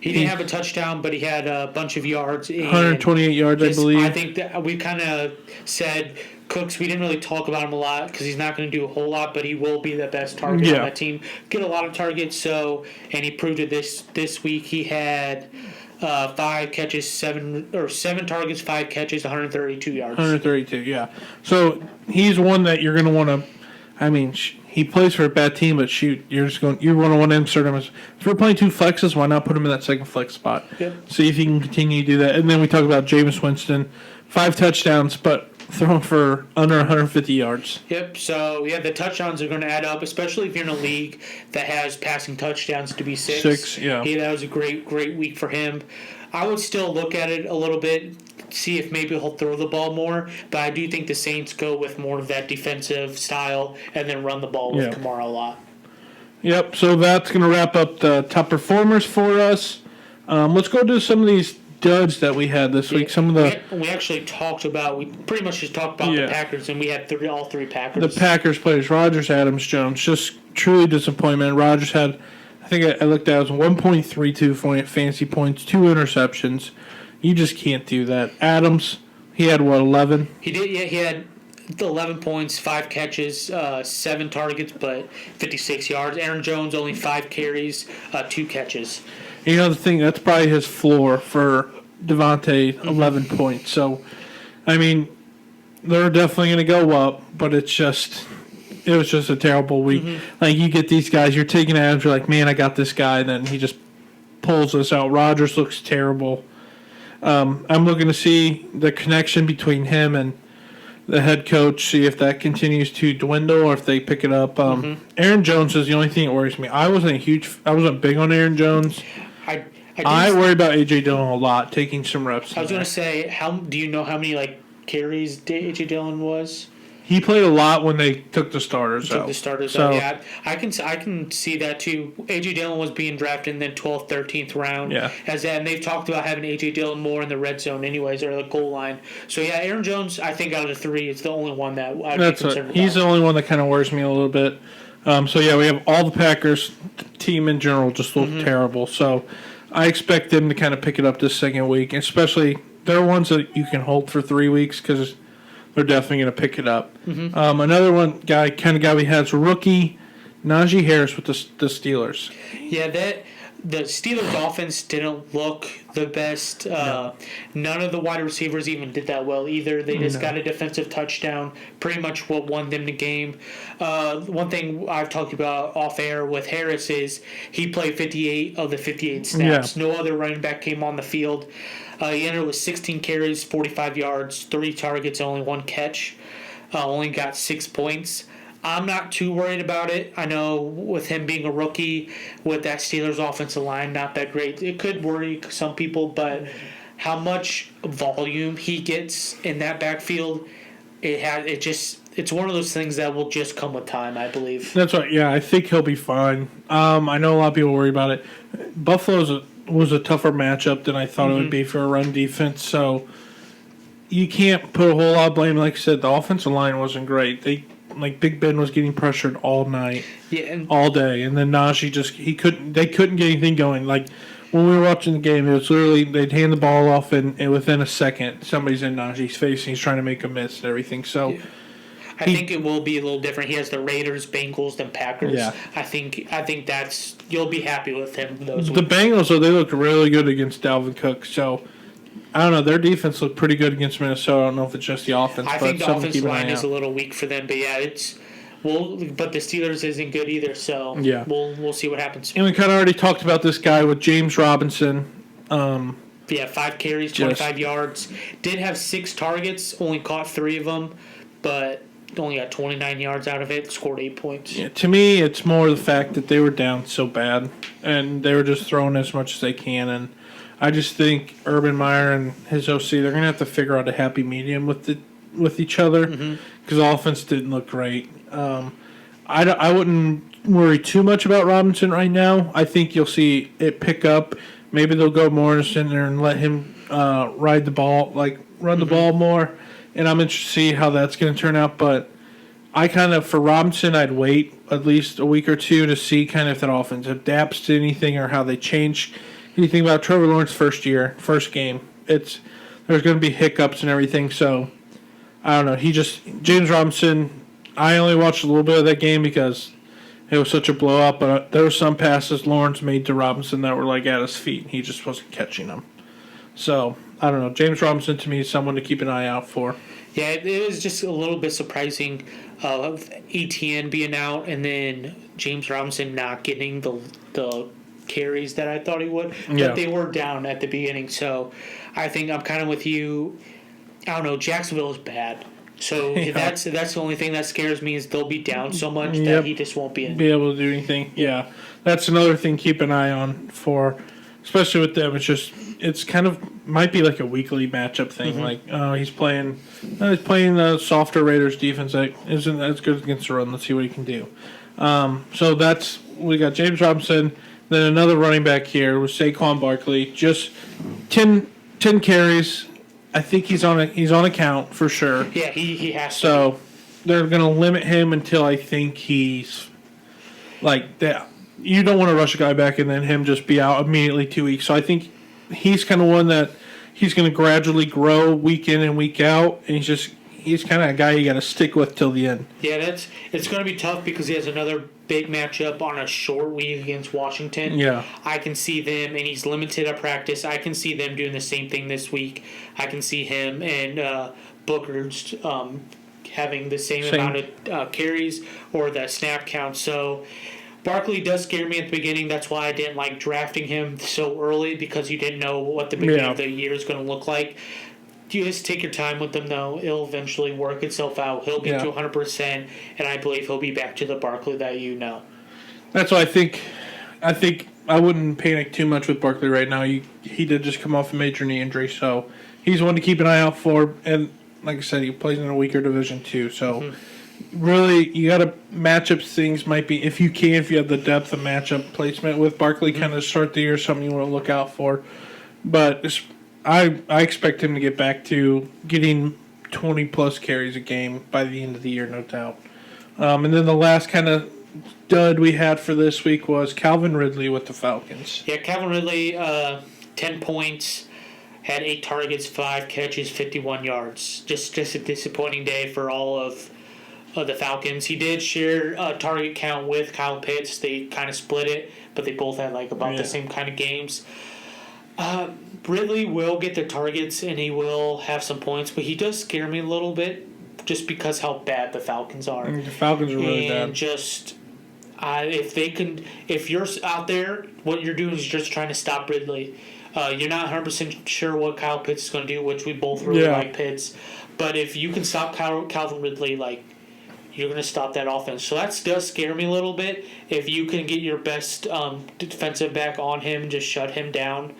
he didn't have a touchdown, but he had a bunch of yards. 128 yards, I believe. I think that we kind of said Cooks, we didn't really talk about him a lot because he's not going to do a whole lot, but he will be the best target on that team. Get a lot of targets, and he proved it this week. He had 5 catches, 7 targets, 5 catches, 132 yards. 132, yeah. So he's one that you're going to want to. I mean, he plays for a bad team, but shoot, you're going to want to insert him as. If we're playing 2 flexes, why not put him in that second flex spot? Yep. See if he can continue to do that. And then we talk about Jameis Winston, 5 touchdowns, but thrown for under 150 yards. Yep. So the touchdowns are going to add up, especially if you're in a league that has passing touchdowns to be 6. 6, yeah. That was a great week for him. I would still look at it a little bit, see if maybe he'll throw the ball more, but I do think the Saints go with more of that defensive style and then run the ball with Kamara a lot. Yep. So that's going to wrap up the top performers for us. Let's go to some of these duds that we had this week. Some of we actually talked about. We pretty much just talked about the Packers, and we had all three Packers. The Packers players: Rodgers, Adams, Jones. Just truly disappointment. Rodgers had, I think I looked at it, was 1.32 fantasy points, 2 interceptions. You just can't do that. Adams, he had 11? He did. Yeah, he had 11 points, 5 catches, 7 targets, but 56 yards. Aaron Jones only 5 carries, 2 catches. You know the thing, that's probably his floor for Devontae, 11 points. So, I mean, they're definitely going to go up, but it was just a terrible week. Like, you get these guys, you're taking Adams, you're like, man, I got this guy, then he just pulls us out. Rodgers looks terrible. I'm looking to see the connection between him and the head coach, see if that continues to dwindle or if they pick it up. Aaron Jones is the only thing that worries me. I wasn't big on Aaron Jones. I worry about A.J. Dillon a lot, taking some reps. I was going to say, do you know how many carries A.J. Dillon was? He played a lot when they took the starters out. Yeah, I can see that too. A.J. Dillon was being drafted in the 12th, 13th round. Yeah. And they've talked about having A.J. Dillon more in the red zone anyways, or the goal line. So, yeah, Aaron Jones, I think out of the 3, is the only one that I'd be concerned about. He's the only one that kind of worries me a little bit. So, yeah, we have all the Packers. The team in general just look terrible. So, I expect them to kind of pick it up this second week, especially they're ones that you can hold for 3 weeks because they're definitely going to pick it up. Another kind of guy we had is rookie Najee Harris with the Steelers. Yeah, the Steelers' offense didn't look the best. No. None of the wide receivers even did that well either. They just got a defensive touchdown, pretty much what won them the game. One thing I've talked about off air with Harris is he played 58 of the 58 snaps. Yeah. No other running back came on the field. He entered with 16 carries, 45 yards, 3 targets, only 1 catch. Only got 6 points. I'm not too worried about it. I know with him being a rookie, with that Steelers offensive line not that great, it could worry some people, but how much volume he gets in that backfield, it's one of those things that will just come with time, I believe. That's right. Yeah, I think he'll be fine. I know a lot of people worry about it. Buffalo's was a tougher matchup than I thought it would be for a run defense, so you can't put a whole lot of blame. Like I said, the offensive line wasn't great. Big Ben was getting pressured all night, all day, and then Najee they couldn't get anything going. Like when we were watching the game, it was literally they'd hand the ball off, and within a second, somebody's in Najee's face, and he's trying to make a miss and everything. So. Yeah. I think it will be a little different. He has the Raiders, Bengals, then Packers. Yeah. I think that's you'll be happy with him those weeks. The Bengals, though, they looked really good against Dalvin Cook. So I don't know. Their defense looked pretty good against Minnesota. I don't know if it's just the offense. I think the offensive line is a little weak for them, but yeah, but the Steelers isn't good either. So yeah, we'll see what happens. And we kind of already talked about this guy with James Robinson. 5 carries, 25 yards. Did have 6 targets, only caught 3 of them, but only got 29 yards out of it, scored 8 points. Yeah, to me, it's more the fact that they were down so bad, and they were just throwing as much as they can. And I just think Urban Meyer and his OC, they're going to have to figure out a happy medium with each other because the offense didn't look great. I wouldn't worry too much about Robinson right now. I think you'll see it pick up. Maybe they'll go Morrison there and let him ride the ball, run the ball more. And I'm interested to see how that's going to turn out. But for Robinson, I'd wait at least a week or two to see kind of if that offense adapts to anything or how they change anything about Trevor Lawrence's first game. There's going to be hiccups and everything. So, I don't know. James Robinson, I only watched a little bit of that game because it was such a blowout. But there were some passes Lawrence made to Robinson that were at his feet. And he just wasn't catching them. So, I don't know. James Robinson, to me, is someone to keep an eye out for. Yeah, it was just a little bit surprising of ETN being out and then James Robinson not getting the carries that I thought he would. But they were down at the beginning. So, I think I'm kind of with you. I don't know. Jacksonville is bad. So, that's the only thing that scares me is they'll be down so much that he just won't be able to do anything. Yeah. That's another thing to keep an eye on for, especially with them. It's kind of might be like a weekly matchup thing. He's playing the softer Raiders defense that isn't as good against the run. Let's see what he can do. So that's we got James Robinson, then another running back here with Saquon Barkley. Just 10 carries. I think he's on account for sure. Yeah, he has to. So they're going to limit him until I think he's like that. You don't want to rush a guy back and then him just be out immediately 2 weeks. So I think he's kind of one that he's going to gradually grow week in and week out, and he's kind of a guy you got to stick with till the end. Yeah, it's going to be tough because he has another big matchup on a short week against Washington. Yeah. I can see them, and he's limited at practice. I can see them doing the same thing this week. I can see him and Booker's having the same amount of carries or the snap count. So Barkley does scare me at the beginning. That's why I didn't like drafting him so early, because you didn't know what the beginning of the year is going to look like. You just take your time with him, though. It'll eventually work itself out. He'll get to 100%, and I believe he'll be back to the Barkley that you know. That's why I think I wouldn't panic too much with Barkley right now. He did just come off a major knee injury, so he's one to keep an eye out for. And like I said, he plays in a weaker division too. So really, you got to matchup things. Might be if you have the depth of matchup placement with Barkley, kind of start the year, something you want to look out for. But I expect him to get back to getting 20-plus carries a game by the end of the year, no doubt. And then the last kind of dud we had for this week was Calvin Ridley with the Falcons. Yeah, Calvin Ridley, 10 points, had 8 targets, 5 catches, 51 yards. Just a disappointing day for all of the Falcons. He did share a target count with Kyle Pitts. They kind of split it, but they both had about the same kind of games. Ridley will get the targets and he will have some points, but he does scare me a little bit just because how bad the Falcons are. The Falcons are really bad. And just if you're out there, what you're doing is just trying to stop Ridley. You're not 100% sure what Kyle Pitts is going to do, which we both really like Pitts. But if you can stop Calvin Ridley, you're going to stop that offense. So that does scare me a little bit. If you can get your best defensive back on him, just shut him down.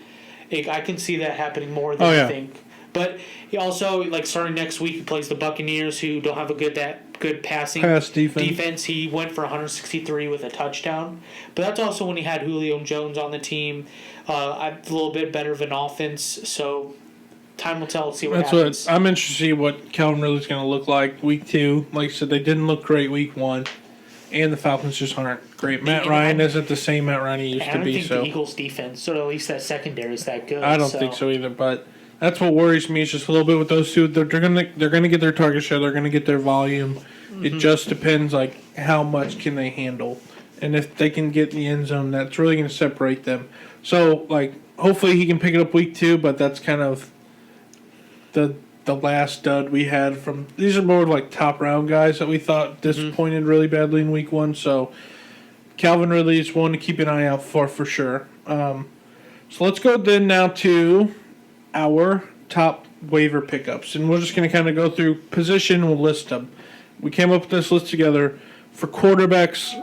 I can see that happening more than I think. But he also, starting next week, he plays the Buccaneers, who don't have a good passing defense. He went for 163 with a touchdown. But that's also when he had Julio Jones on the team. A little bit better of an offense. So time will tell. See what happens. I'm interested to see what Calvin Ridley's going to look like week 2. Like I said, they didn't look great week 1. And the Falcons just aren't great. Matt Ryan isn't the same Matt Ryan he used to be. I don't think the Eagles' defense, or at least that secondary, is that good. I don't think so either. But that's what worries me. Is just a little bit with those two. They're gonna get their target share. They're gonna get their volume. Mm-hmm. It just depends how much can they handle, and if they can get in the end zone, that's really gonna separate them. So hopefully he can pick it up week 2. But that's kind of the last dud we had from these are more top round guys that we thought disappointed really badly in week 1. So Calvin Ridley is one to keep an eye out for sure. So let's go then now to our top waiver pickups, and we're just going to kind of go through position. We'll list them. We came up with this list together for quarterbacks.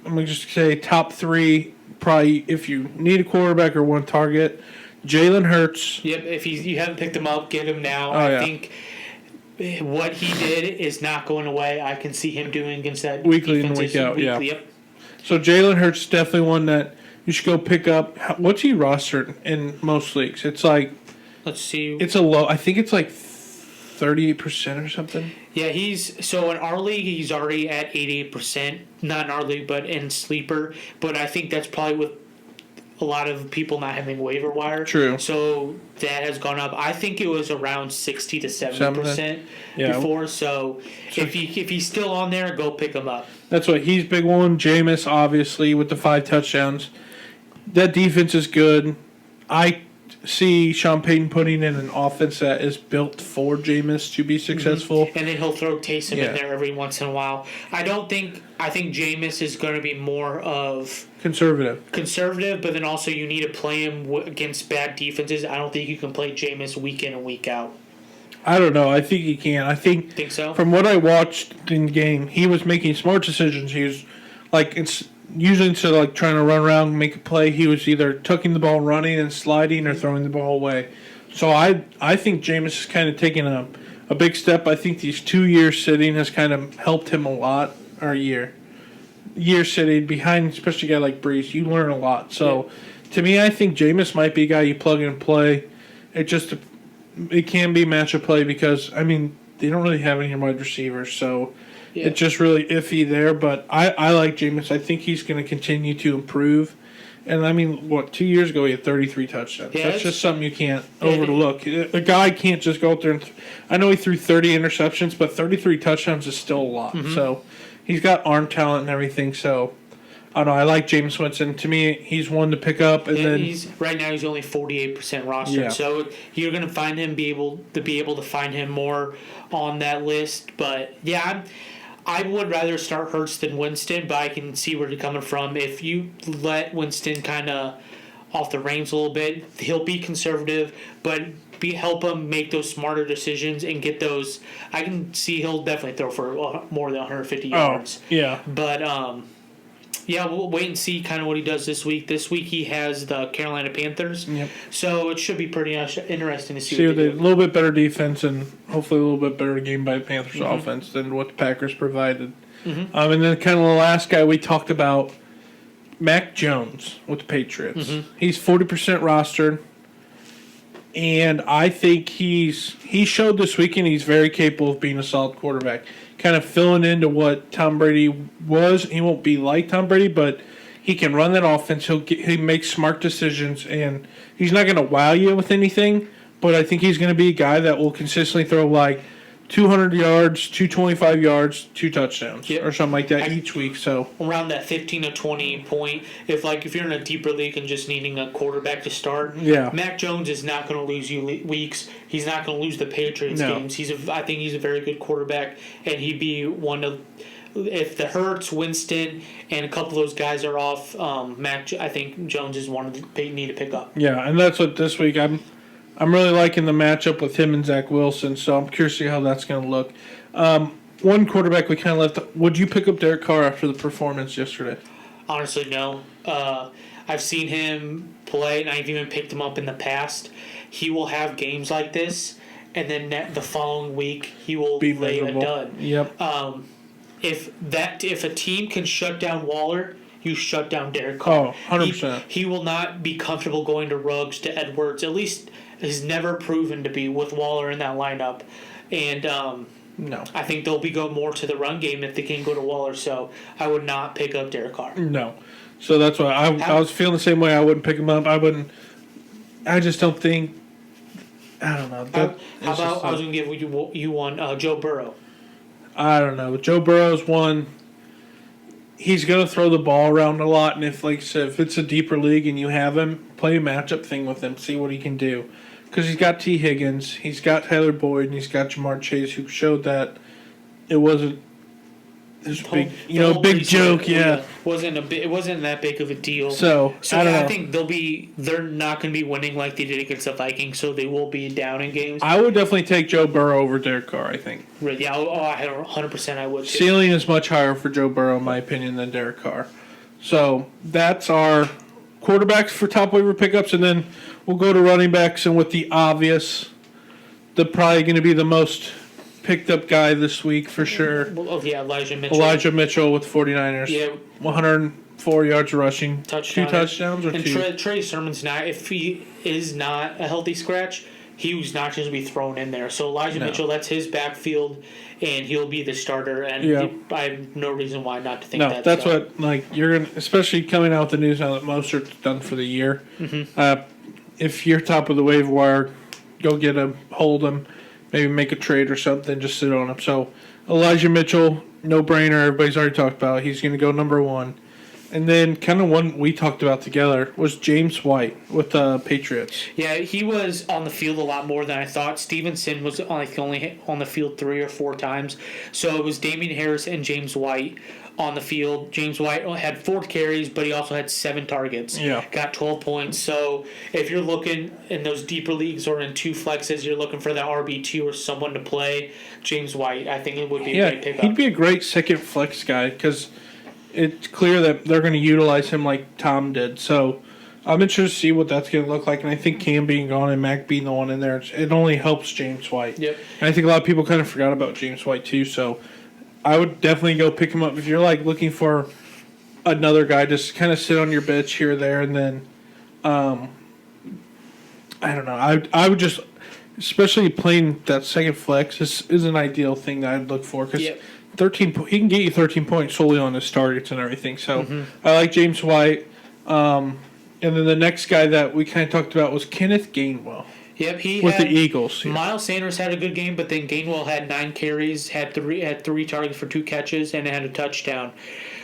I'm going to just say top 3. Probably if you need a quarterback or one target. Jalen Hurts. Yep, if you haven't picked him up, get him now. I think what he did is not going away. I can see him doing against that weekly in, week out. Yeah. Yep. So Jalen Hurts is definitely one that you should go pick up. What's he rostered in most leagues? It's let's see. It's a low. I think it's 38% or something. Yeah, in our league he's already at 88%. Not in our league, but in sleeper. But I think that's probably with a lot of people not having waiver wire. True. So that has gone up. I think it was around 60 to 70% before. So if he's still on there, go pick him up. That's what he's big one. Jameis, obviously, with the 5 touchdowns. That defense is good. I see Sean Payton putting in an offense that is built for Jameis to be successful. Mm-hmm. And then he'll throw Taysom in there every once in a while. I think Jameis is going to be more of conservative, but then also you need to play him against bad defenses. I don't think you can play Jameis week in and week out. I don't know. I think he can. I think so? From what I watched in the game, he was making smart decisions. He was it's usually instead of trying to run around and make a play, he was either tucking the ball, running and sliding, or throwing the ball away. So I think Jameis is kind of taking a big step. I think these 2 years sitting has kind of helped him a lot, or a year. year sitting behind, especially a guy like Brees, you learn a lot. So, to me, I think Jameis might be a guy you plug and play. It can be matchup play because, I mean, they don't really have any wide receivers, so it's just really iffy there. But I like Jameis. I think he's going to continue to improve. And, I mean, 2 years ago he had 33 touchdowns. Yeah, that's just something you can't overlook. A guy can't just go out there and I know he threw 30 interceptions, but 33 touchdowns is still a lot. Mm-hmm. So he's got arm talent and everything. So, I don't know. I like Jameis Winston. To me, he's one to pick up. And then right now he's only 48% rostered. Yeah. So you're going to find him be able to find him more on that list. But, yeah, I would rather start Hurts than Winston, but I can see where you're coming from. If you let Winston kind of off the reins a little bit, he'll be conservative, but help him make those smarter decisions and get those. I can see he'll definitely throw for more than 150 yards. Yeah. But, yeah, we'll wait and see kind of what he does this week. This week he has the Carolina Panthers, so it should be pretty interesting to see what they do. A little bit better defense and hopefully a little bit better game by the Panthers offense than what the Packers provided. And then kind of the last guy we talked about, Mac Jones with the Patriots. He's 40% rostered, and I think he showed this weekend he's very capable of being a solid quarterback. Kind of filling into what Tom Brady was. He won't be like Tom Brady, but he can run that offense. He makes smart decisions, and he's not going to wow you with anything, but I think he's going to be a guy that will consistently throw like 200 yards, 225 yards, 2 touchdowns, or something like that each week. So around that 15 to 20 point, if you're in a deeper league and just needing a quarterback to start, Mac Jones is not going to lose you weeks. He's not going to lose the Patriots games. I think he's a very good quarterback, and he'd be one of. If the Hurts, Winston, and a couple of those guys are off, I think Jones is one of they need to pick up. Yeah, and that's what this week I'm really liking the matchup with him and Zach Wilson, so I'm curious to see how that's going to look. One quarterback we kind of left. Would you pick up Derek Carr after the performance yesterday? Honestly, no. I've seen him play, and I've even picked him up in the past. He will have games like this, and then the following week he will be lay a dud. Yep. If a team can shut down Waller, you shut down Derek Carr. Oh, 100%. He will not be comfortable going to Ruggs, to Edwards. At least he's never proven to be with Waller in that lineup. And no, I think they'll go more to the run game if they can go to Waller. So I would not pick up Derek Carr. No. So that's why I was feeling the same way. I wouldn't pick him up. I just don't think. I don't know. How about I was going to give you one, Joe Burrow. I don't know. Joe Burrow's one. He's going to throw the ball around a lot, and if it's a deeper league and you have him, play a matchup thing with him, see what he can do. Because he's got T. Higgins, he's got Tyler Boyd, and he's got Jamar Chase, who showed that it wasn't this big joke. Yeah, it wasn't that big of a deal. So I don't know. I think they're not going to be winning like they did against the Vikings, so they will be down in games. I would definitely take Joe Burrow over Derek Carr. I think. Right, yeah, 100%. I would. Ceiling is much higher for Joe Burrow, in my opinion, than Derek Carr. So that's our quarterbacks for top waiver pickups, and then we'll go to running backs, and with the obvious, probably going to be the most picked up guy this week for sure. Well, yeah, Elijah Mitchell. Elijah Mitchell with 49ers. Yeah. 104 yards rushing. 2 touchdowns or and 2? Trey Sermon's not, if he is not a healthy scratch, he's not going to be thrown in there. So Elijah Mitchell, that's his backfield, and he'll be the starter. And I have no reason why not to think that. No, that's what you're going to, especially coming out with the news now that Mostert's done for the year. Mm-hmm. If you're top of the waiver wire, go get him, hold him. Maybe make a trade or something, just sit on him. So, Elijah Mitchell, no-brainer. Everybody's already talked about. He's going to go number 1. And then kind of one we talked about together was James White with the Patriots. Yeah, he was on the field a lot more than I thought. Stevenson was only on the field 3 or 4 times. So it was Damian Harris and James White on the field. James White had 4 carries, but he also had 7 targets. Yeah. Got 12 points. So if you're looking in those deeper leagues or in 2 flexes, you're looking for the RB2 or someone to play, James White, I think it would be a great pickup. He'd be a great second flex guy because it's clear that they're going to utilize him like Tom did. So I'm interested to see what that's going to look like. And I think Cam being gone and Mac being the one in there, it only helps James White. Yep. And I think a lot of people kind of forgot about James White too. So I would definitely go pick him up if you're looking for another guy just kind of sit on your bench here or there, and then I don't know. I would just, especially playing that second flex, this is an ideal thing that I'd look for because Yep. 13 he can get you 13 points solely on his targets and everything. So I like James White. And then the next guy that we kind of talked about was Kenneth Gainwell Yep, he with had, the Eagles. Yeah. Miles Sanders had a good game, but then Gainwell had 9 carries, had three targets for 2 catches, and had a touchdown.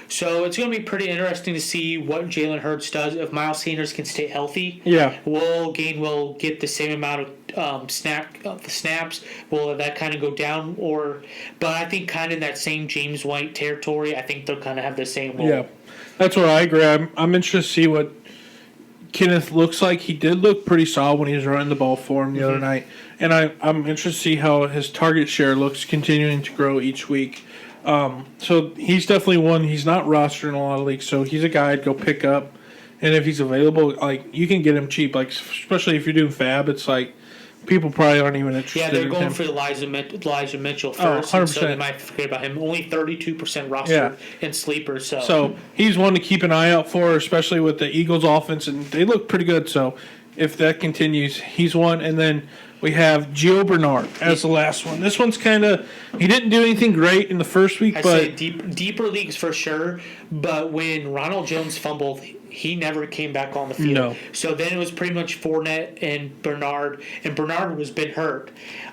So it's going to be pretty interesting to see what Jalen Hurts does if Miles Sanders can stay healthy. Yeah. Will Gainwell get the same amount of snaps? Will that kind of go down? But I think kind of in that same James White territory, I think they'll kind of have the same role. Yeah, that's what I agree. I'm interested to see what Kenneth looks like. He did look pretty solid when he was running the ball for him the other night. And I'm interested to see how his target share looks continuing to grow each week. So he's definitely one. He's not rostered in a lot of leagues, so he's a guy I'd go pick up. And if he's available, like you can get him cheap. Like especially if you're doing fab, it's like people probably aren't even interested. Yeah, they're in going him. for Elijah Mitchell first, 100%. and so they might forget about him. Only 32% rostered in sleeper. So he's one to keep an eye out for, especially with the Eagles' offense, and they look pretty good. So if that continues, he's one. And then we have Gio Bernard as the last one. This one's kind of he didn't do anything great in the first week, I'd but say deeper leagues for sure. But when Ronald Jones fumbled, he never came back on the field. No. So then it was pretty much Fournette and Bernard was been hurt.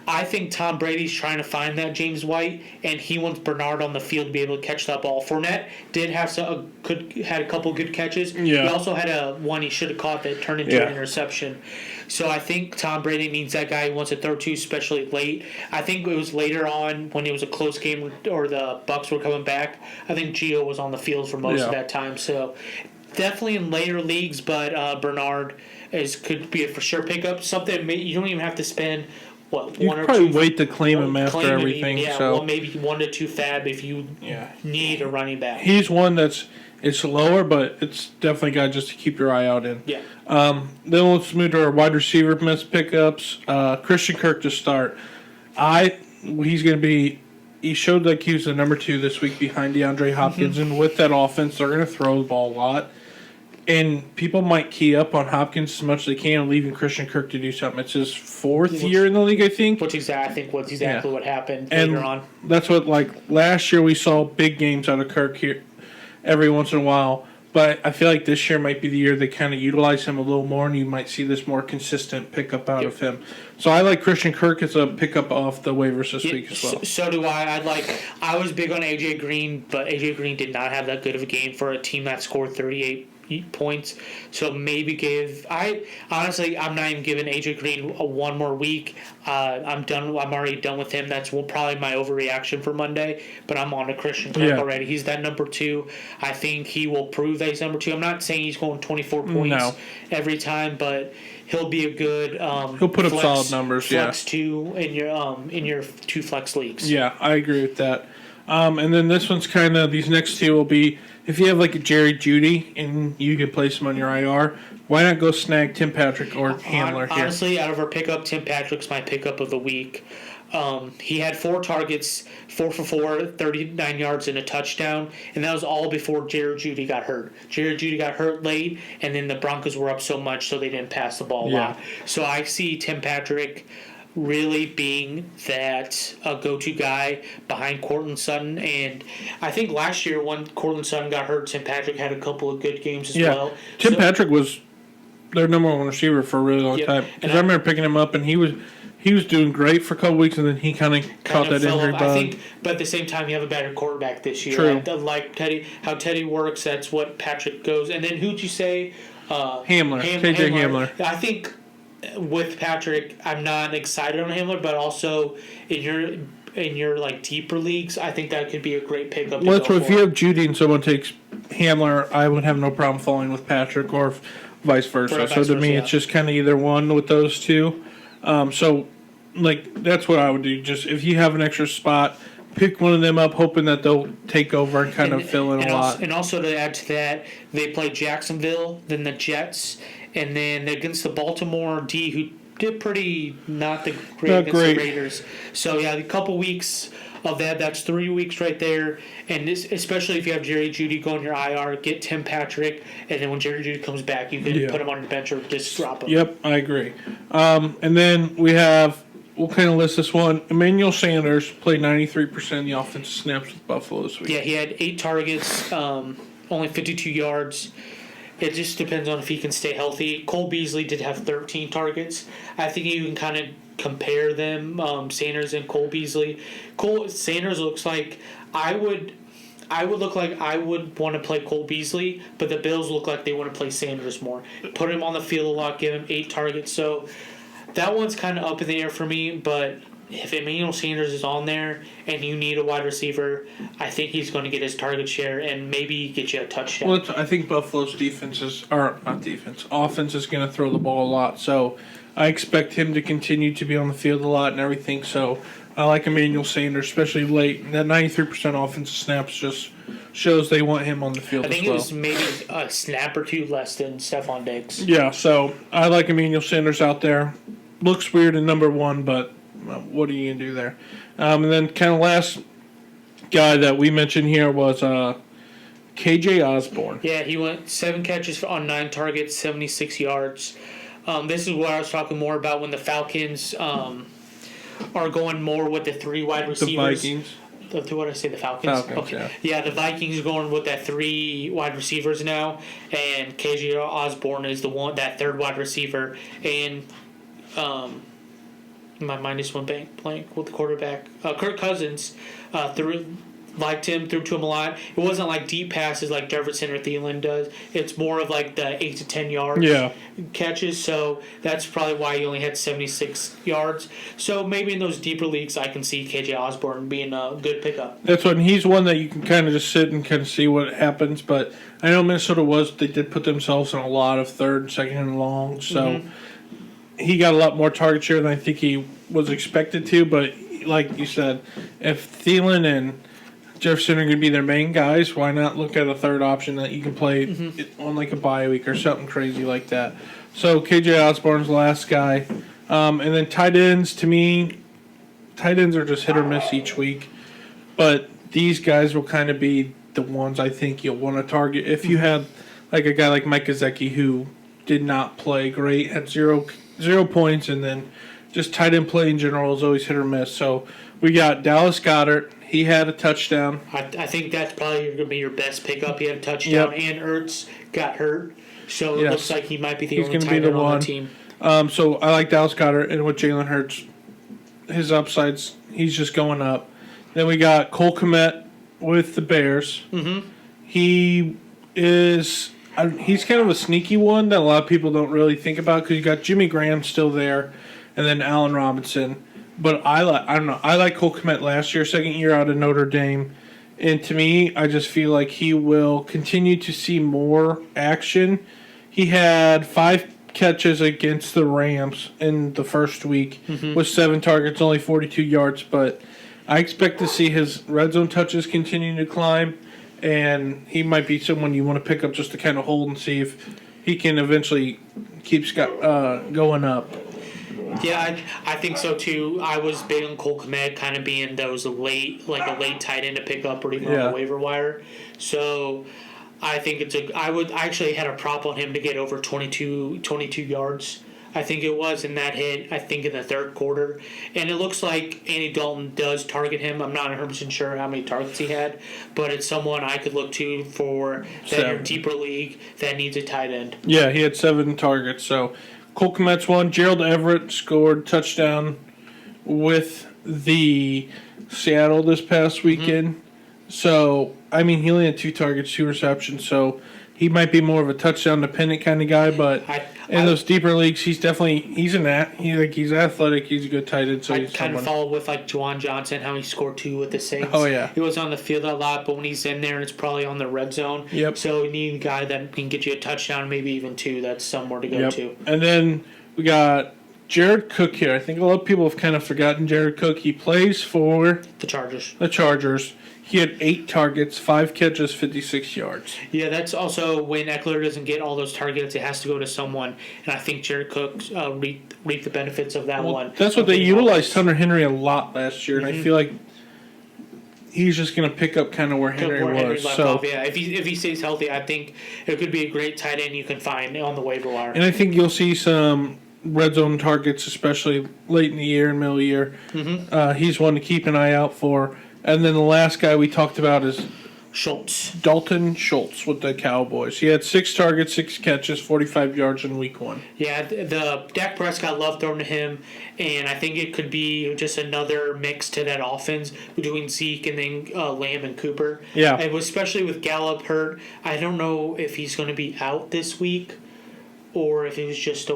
I think Tom Brady's trying to find that James White, and he wants Bernard on the field to be able to catch that ball. Fournette did have had a couple good catches. Yeah. He also had one he should have caught that turned into an interception. So I think Tom Brady needs that guy who wants to throw to, especially late. I think it was later on when it was a close game or the Bucks were coming back. I think Gio was on the field for most of that time. So definitely in later leagues, but Bernard could be a for sure pickup. Something you don't even have to spend you one or probably two. wait to claim him after claim everything. Yeah, so well, maybe 1 to 2 fab if you need a running back. he's one it's lower, but it's definitely a guy just to keep your eye out in. Yeah. Then let's move to our wide receiver pickups. Christian Kirk to start. He's going to be. He showed like he was the number 2 this week behind DeAndre Hopkins, and with that offense, they're going to throw the ball a lot. And people might key up on Hopkins as much as they can, leaving Christian Kirk to do something. It's his 4th year in the league, I think. Which I think was exactly what happened and later on. That's what, like, last year we saw big games out of Kirk here every once in a while. But I feel like this year might be the year they kind of utilize him a little more, and you might see this more consistent pickup out of him. So I like Christian Kirk as a pickup off the waivers this week as well. So do I. I was big on A.J. Green, but A.J. Green did not have that good of a game for a team that scored 38 points. So maybe I'm not even giving AJ Green one more week. I'm already done with him. That's probably my overreaction for Monday, but I'm on to Christian Kirk already. He's that number 2. I think he will prove that he's number 2. I'm not saying he's going 24 points every time, but he'll be a good he'll put up solid numbers. Flex 2 in your 2 flex leagues. Yeah, I agree with that. And then this one's kind of, these next 2 will be, if you have like a Jerry Jeudy and you can place him on your IR, why not go snag Tim Patrick or Hamler here? Honestly, out of our pickup, Tim Patrick's my pickup of the week. He had 4 targets, 4 for 4, 39 yards and a touchdown, and that was all before Jerry Jeudy got hurt. Jerry Jeudy got hurt late, and then the Broncos were up so much so they didn't pass the ball a lot. So I see Tim Patrick really being that go-to guy behind Courtland Sutton. And I think last year when Courtland Sutton got hurt, Tim Patrick had a couple of good games as well. Tim Patrick was their number 1 receiver for a really long time. Because I remember picking him up, and he was doing great for a couple weeks, and then he kind of caught that injury bug. I think, but at the same time, you have a better quarterback this year. True. Like how Teddy works, that's what Patrick goes. And then who'd you say? Hamler. KJ Hamler. I think with Patrick, I'm not excited on Hamler, but also in your like deeper leagues, I think that could be a great pickup. Well, that's what if you have Jeudy and someone takes Hamler, I would have no problem falling with Patrick or vice versa. So to me, it's just kind of either one with those 2. So like that's what I would do. Just if you have an extra spot, pick one of them up, hoping that they'll take over and kind of fill in a lot. And also to add to that, they play Jacksonville, then the Jets, and then against the Baltimore D, who did pretty not the great Not against great. the Raiders. So yeah, a couple weeks of that. That's 3 weeks right there. And this, especially if you have Jerry Jeudy go on your IR, get Tim Patrick, and then when Jerry Jeudy comes back, you can put him on your bench or just drop him. Yep, I agree. And then we'll kind of list this one. Emmanuel Sanders played 93% of the offensive snaps with Buffalo this week. Yeah, he had 8 targets, only 52 yards. It just depends on if he can stay healthy. Cole Beasley did have 13 targets. I think you can kind of compare them, Sanders and Cole Beasley. Sanders looks like I would want to play Cole Beasley, but the Bills look like they want to play Sanders more. Put him on the field a lot, give him 8 targets. So that one's kind of up in the air for me, but if Emmanuel Sanders is on there and you need a wide receiver, I think he's going to get his target share and maybe get you a touchdown. Well, I think Buffalo's offense is going to throw the ball a lot. So I expect him to continue to be on the field a lot and everything. So I like Emmanuel Sanders, especially late. That 93% offensive snaps just shows they want him on the field as well. I think it was maybe a snap or two less than Stephon Diggs. Yeah, so I like Emmanuel Sanders out there. Looks weird in number 1, but what are you going to do there? And then kind of last guy that we mentioned here was KJ Osborne. Yeah, he went 7 catches on 9 targets, 76 yards. This is what I was talking more about when the Falcons are going more with the 3 wide receivers. The Vikings. What did I say? The Falcons? Okay. Yeah, the Vikings are going with that 3 wide receivers now, and KJ Osborne is that 3rd wide receiver. And my mind just went blank with the quarterback. Kirk Cousins liked him, threw to him a lot. It wasn't like deep passes like Jefferson or Thielen does. It's more of like the 8 to 10 yard catches. So that's probably why he only had 76 yards. So maybe in those deeper leagues, I can see KJ Osborne being a good pickup. That's when he's one that you can kind of just sit and kind of see what happens. But I know Minnesota they did put themselves in a lot of 3rd, 2nd, and long. So he got a lot more target share than I think he was expected to. But like you said, if Thielen and Jefferson are going to be their main guys, why not look at a 3rd option that you can play on like a bye week or something crazy like that? So KJ Osborne's the last guy. And then tight ends, to me, tight ends are just hit or miss each week. But these guys will kind of be the ones I think you'll want to target. If you had like a guy like Mike Gesicki who did not play great, had zero points, and then just tight end play in general is always hit or miss. So we got Dallas Goedert. He had a touchdown. I think that's probably going to be your best pickup. He had a touchdown, and Ertz got hurt. So it looks like he might be the only tight end on the team. So I like Dallas Goedert, and with Jalen Hurts, his upsides, he's just going up. Then we got Cole Kmet with the Bears. Mm-hmm. He's kind of a sneaky one that a lot of people don't really think about because you got Jimmy Graham still there, and then Allen Robinson. But I like Cole Kmet last year, 2nd year out of Notre Dame. And to me, I just feel like he will continue to see more action. He had 5 catches against the Rams in the first week with 7 targets, only 42 yards. But I expect to see his red zone touches continue to climb. And he might be someone you want to pick up just to kind of hold and see if he can eventually keep going up. Yeah, I think so too. I was big on Cole Kmet kind of being a late tight end to pick up or even on the waiver wire. So I think I actually had a prop on him to get over 22 yards. I think it was in that hit, I think in the 3rd quarter. And it looks like Andy Dalton does target him. I'm not 100% sure how many targets he had, but it's someone I could look to for that deeper league that needs a tight end. Yeah, he had 7 targets, so Cole Kmet's one. Gerald Everett scored touchdown with the Seattle this past weekend. So, I mean, he only had 2 targets, 2 receptions, so he might be more of a touchdown-dependent kind of guy, but in those deeper leagues, he's athletic, he's a good tight end. So I kind of follow with like Juwan Johnson, how he scored 2 with the Saints. Oh, yeah. He was on the field a lot, but when he's in there, it's probably on the red zone. Yep. So you need a guy that can get you a touchdown, maybe even 2. That's somewhere to go to. And then we got Jared Cook here. I think a lot of people have kind of forgotten Jared Cook. He plays for The Chargers. the Chargers. He had 8 targets, 5 catches, 56 yards. Yeah, that's also when Eckler doesn't get all those targets, it has to go to someone. And I think Jared Cook reaped the benefits of that one. That's what they utilized Hunter Henry a lot last year, and I feel like he's just going to pick up kind of where Henry was. Left off. Yeah, if he stays healthy, I think it could be a great tight end you can find on the waiver wire. And I think you'll see some red zone targets, especially late in the year and middle of the year. He's one to keep an eye out for. And then the last guy we talked about is Schultz. Dalton Schultz with the Cowboys. He had 6 targets, 6 catches, 45 yards in week 1. Yeah, the Dak Prescott loved throwing to him, and I think it could be just another mix to that offense between Zeke and then Lamb and Cooper. Yeah. And especially with Gallup hurt, I don't know if he's going to be out this week or if it was just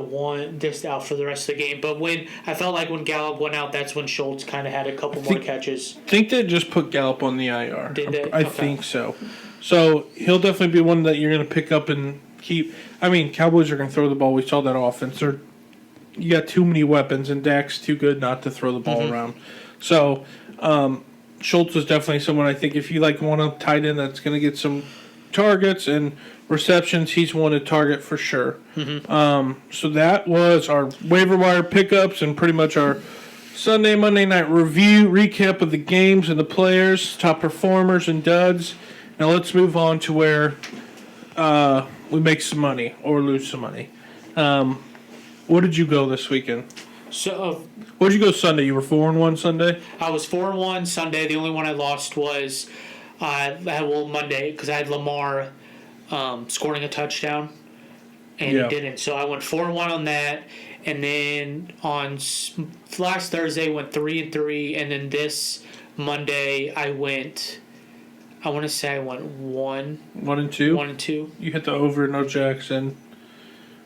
just out for the rest of the game. But I felt like when Gallup went out, that's when Schultz kind of had a couple more catches. I think they just put Gallup on the IR. Did they? I think so. So he'll definitely be one that you're going to pick up and keep. I mean, Cowboys are going to throw the ball. We saw that offense. You got too many weapons, and Dak's too good not to throw the ball around. So Schultz was definitely someone I think if you want a tight end that's going to get some targets and receptions, he's one to target for sure. So that was our waiver wire pickups and pretty much our Sunday, Monday night recap of the games and the players, top performers and duds. Now let's move on to where we make some money or lose some money. What did you go this weekend? So What did you go Sunday? You were 4-1 Sunday? I was 4-1 Sunday. The only one I lost was Monday because I had Lamar scoring a touchdown, and he didn't. So I went 4-1 on that, and then on last Thursday went 3-3, and then this Monday I went. I want to say I went 1-2. 1-2. You hit the over, no Jackson.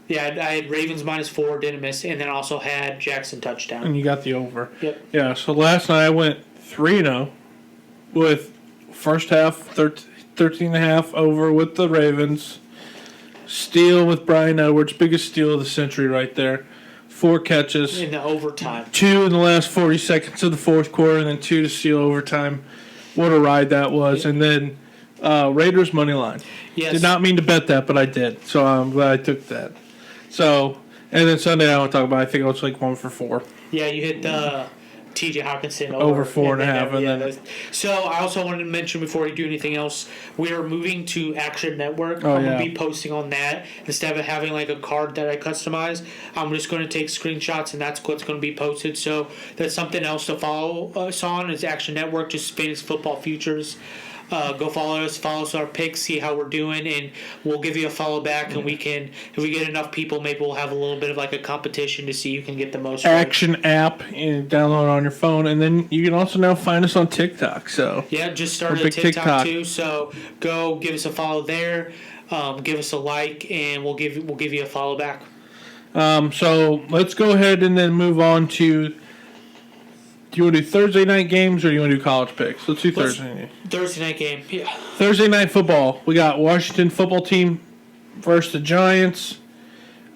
Yeah, I had Ravens -4, didn't miss, and then also had Jackson touchdown. And you got the over. Yep. Yeah, so last night I went 3-0 with first half 13.5 over with the Ravens. Steal with Brian Edwards, biggest steal of the century right there. 4 catches. In the overtime. 2 in the last 40 seconds of the fourth quarter, and then 2 to steal overtime. What a ride that was. Yep. And then Raiders money line. Yes. Did not mean to bet that, but I did. So I'm glad I took that. So, and then Sunday I want to talk about, I think I was 1 for 4. Yeah, you hit the T.J. Hawkinson over 4.5. So I also wanted to mention before we do anything else, we are moving to Action Network. Oh, I'm going to be posting on that instead of having a card that I customize. I'm just going to take screenshots, and that's what's going to be posted. So that's something else to follow us on is Action Network, just Fantasy Football Futures. Go follow us our picks, see how we're doing, and we'll give you a follow back. And we can, if we get enough people, maybe we'll have a little bit of a competition to see who can get the most. Action app and download on your phone, and then you can also now find us on TikTok. So yeah, just started a TikTok too. So go give us a follow there, give us a like, and we'll give you a follow back. So let's go ahead and then move on to. Do you want to do Thursday night games or do you want to do college picks? Let's do Thursday night. Thursday night game, yeah. Thursday night football. We got Washington football team versus the Giants.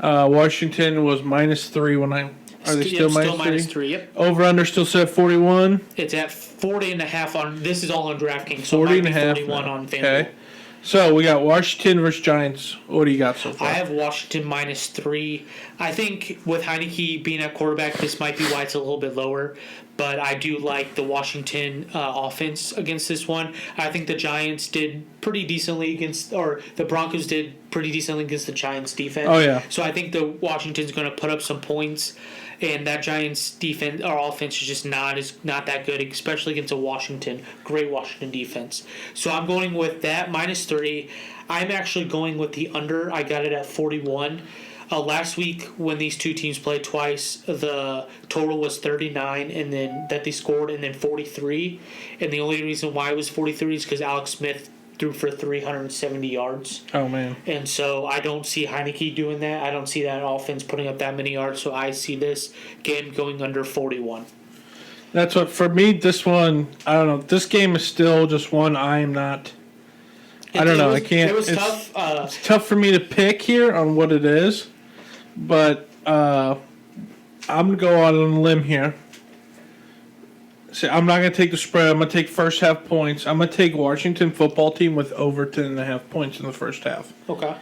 Washington was -3 when I. Are they still minus 3? Yep. Over under still set 41. It's at 40.5 on. This is all on DraftKings. So 40.5. 41 on FanDuel. Okay. So we got Washington versus Giants. What do you got so far? I have Washington -3. I think with Heineke being at quarterback, this might be why it's a little bit lower. But I do like the Washington offense against this one. I think the Giants did pretty decently the Broncos did pretty decently against the Giants defense. Oh, yeah. So I think the Washington's going to put up some points. And that Giants defense or offense is just not that good, especially against a great Washington defense. So I'm going with that -3. I'm actually going with the under. I got it at 41. Last week when these two teams played twice, the total was 39, and then that they scored, and then 43. And the only reason why it was 43 is because Alex Smith threw for 370 yards. Oh, man. And so I don't see Heineke doing that. I don't see that offense putting up that many yards. So I see this game going under 41. That's what, for me, this one, I don't know. This game is still just one I am not. I don't know. I can't. It was tough. It's tough for me to pick here on what it is. But I'm going to go out on a limb here. See, I'm not going to take the spread. I'm going to take first half points. I'm going to take Washington football team with over 10.5 points in the first half. Okay.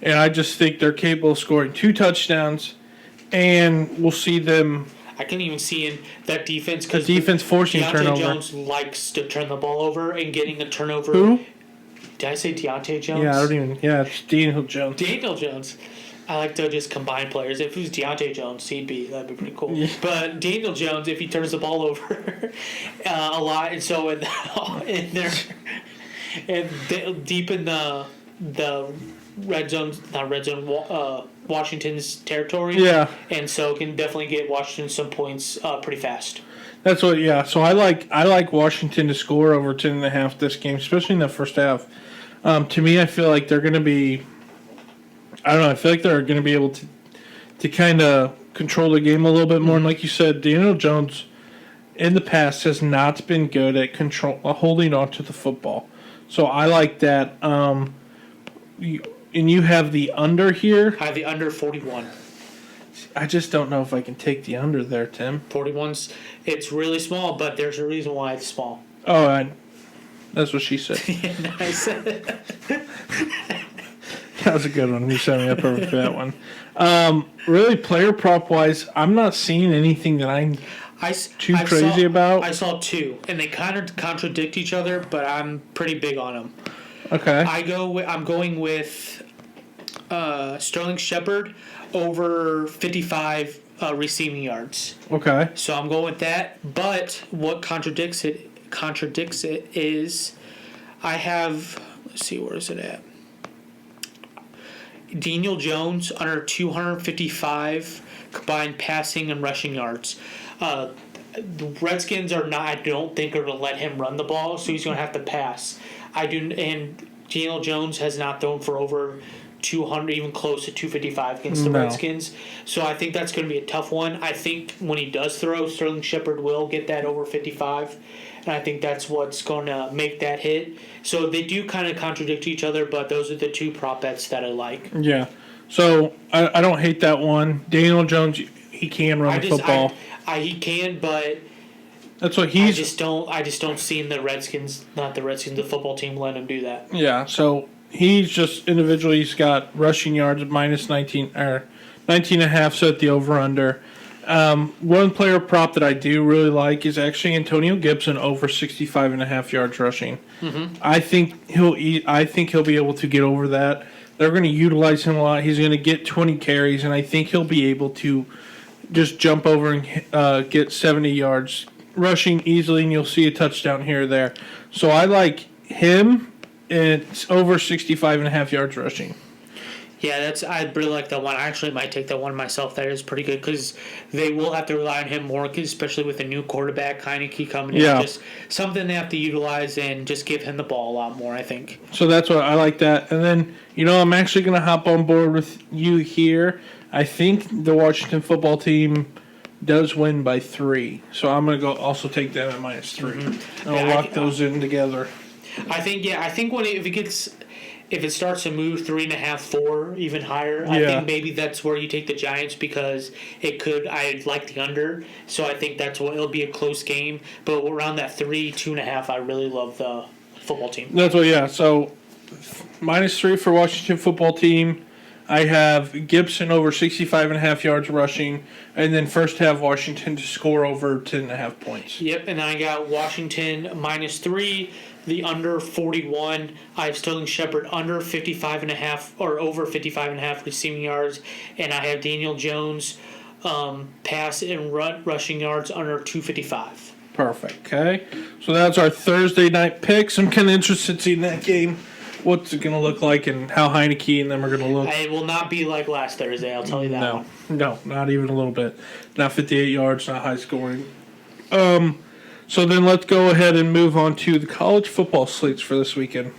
And I just think they're capable of scoring 2 touchdowns, and we'll see them. I can even see in that defense The because defense forcing Deontay turnover. Jones likes to turn the ball over and getting a turnover. Who? Did I say Deontay Jones? Yeah, I don't even. Yeah, it's Daniel Jones. Daniel Jones. I like to just combine players. If it was Deontay Jones, that'd be pretty cool. Yeah. But Daniel Jones, if he turns the ball over a lot, and so in there, and deep in the red zone, not red zone, Washington's territory. Yeah. And so can definitely get Washington some points pretty fast. That's what. Yeah. So I like Washington to score over 10.5 this game, especially in the first half. To me, I feel like they're going to be. I don't know. I feel like they're going to be able to kind of control the game a little bit more. And like you said, Daniel Jones in the past has not been good at holding on to the football. So I like that. And you have the under here. I have the under 41. I just don't know if I can take the under there, Tim. 41's it's really small, but there's a reason why it's small. Oh, that's what she said. Nice. That was a good one. You set me up perfect for that one. Really, player prop wise, I'm not seeing anything that I'm crazy about. I saw 2, and they kind of contradict each other, but I'm pretty big on them. Okay. I'm going with Sterling Shepard over 55 receiving yards. Okay. So I'm going with that. But what contradicts it is I have. Let's see, where is it at? Daniel Jones under 255 combined passing and rushing yards. The Redskins are not. I don't think are going to let him run the ball, so he's going to have to pass. And Daniel Jones has not thrown for over 200, even close to 255 against the Redskins. So I think that's going to be a tough one. I think when he does throw, Sterling Shepard will get that over 55. And I think that's what's going to make that hit. So they do kind of contradict each other, but those are the 2 prop bets that I like. Yeah. So I don't hate that one. Daniel Jones, he can run the football. He can, but that's what he's. I just don't see in the Redskins, the football team, letting him do that. Yeah. So he's just individually. He's got rushing yards minus 19 or 19.5. So at the over under. One player prop that I do really like is actually Antonio Gibson over 65.5 yards rushing. Mm-hmm. I think he'll be able to get over that. They're going to utilize him a lot. He's going to get 20 carries, and I think he'll be able to just jump over and get 70 yards rushing easily, and you'll see a touchdown here or there. So I like him. It's over 65.5 yards rushing. Yeah, I really like that one. I actually might take that one myself. That is pretty good because they will have to rely on him more, especially with a new quarterback, Heineke, coming in. Just something they have to utilize and just give him the ball a lot more, I think. So that's what I like that. And then, I'm actually going to hop on board with you here. I think the Washington football team does win by 3. So I'm going to also take them at minus 3. Mm-hmm. And I'll lock those in together. I think if it starts to move 3.5, 4, even higher, I think maybe that's where you take the Giants because it could. I like the under, so I think it'll be a close game. But around that 3, 2.5, I really love the football team. That's what. Yeah. So minus 3 for Washington football team. I have Gibson over 65.5 yards rushing, and then first half Washington to score over 10.5 points. Yep, and I got Washington minus 3. The under 41. I have Sterling Shepard under 55.5 or over 55.5 receiving yards, and I have Daniel Jones pass and rushing yards under 255. Perfect. Okay, so that's our Thursday night picks. I'm kind of interested to see in that game what's it going to look like and how Heineke and them are going to look. It will not be like last Thursday. I'll tell you that. No, not even a little bit. Not 58 yards. Not high scoring. So then let's go ahead and move on to the college football slates for this weekend.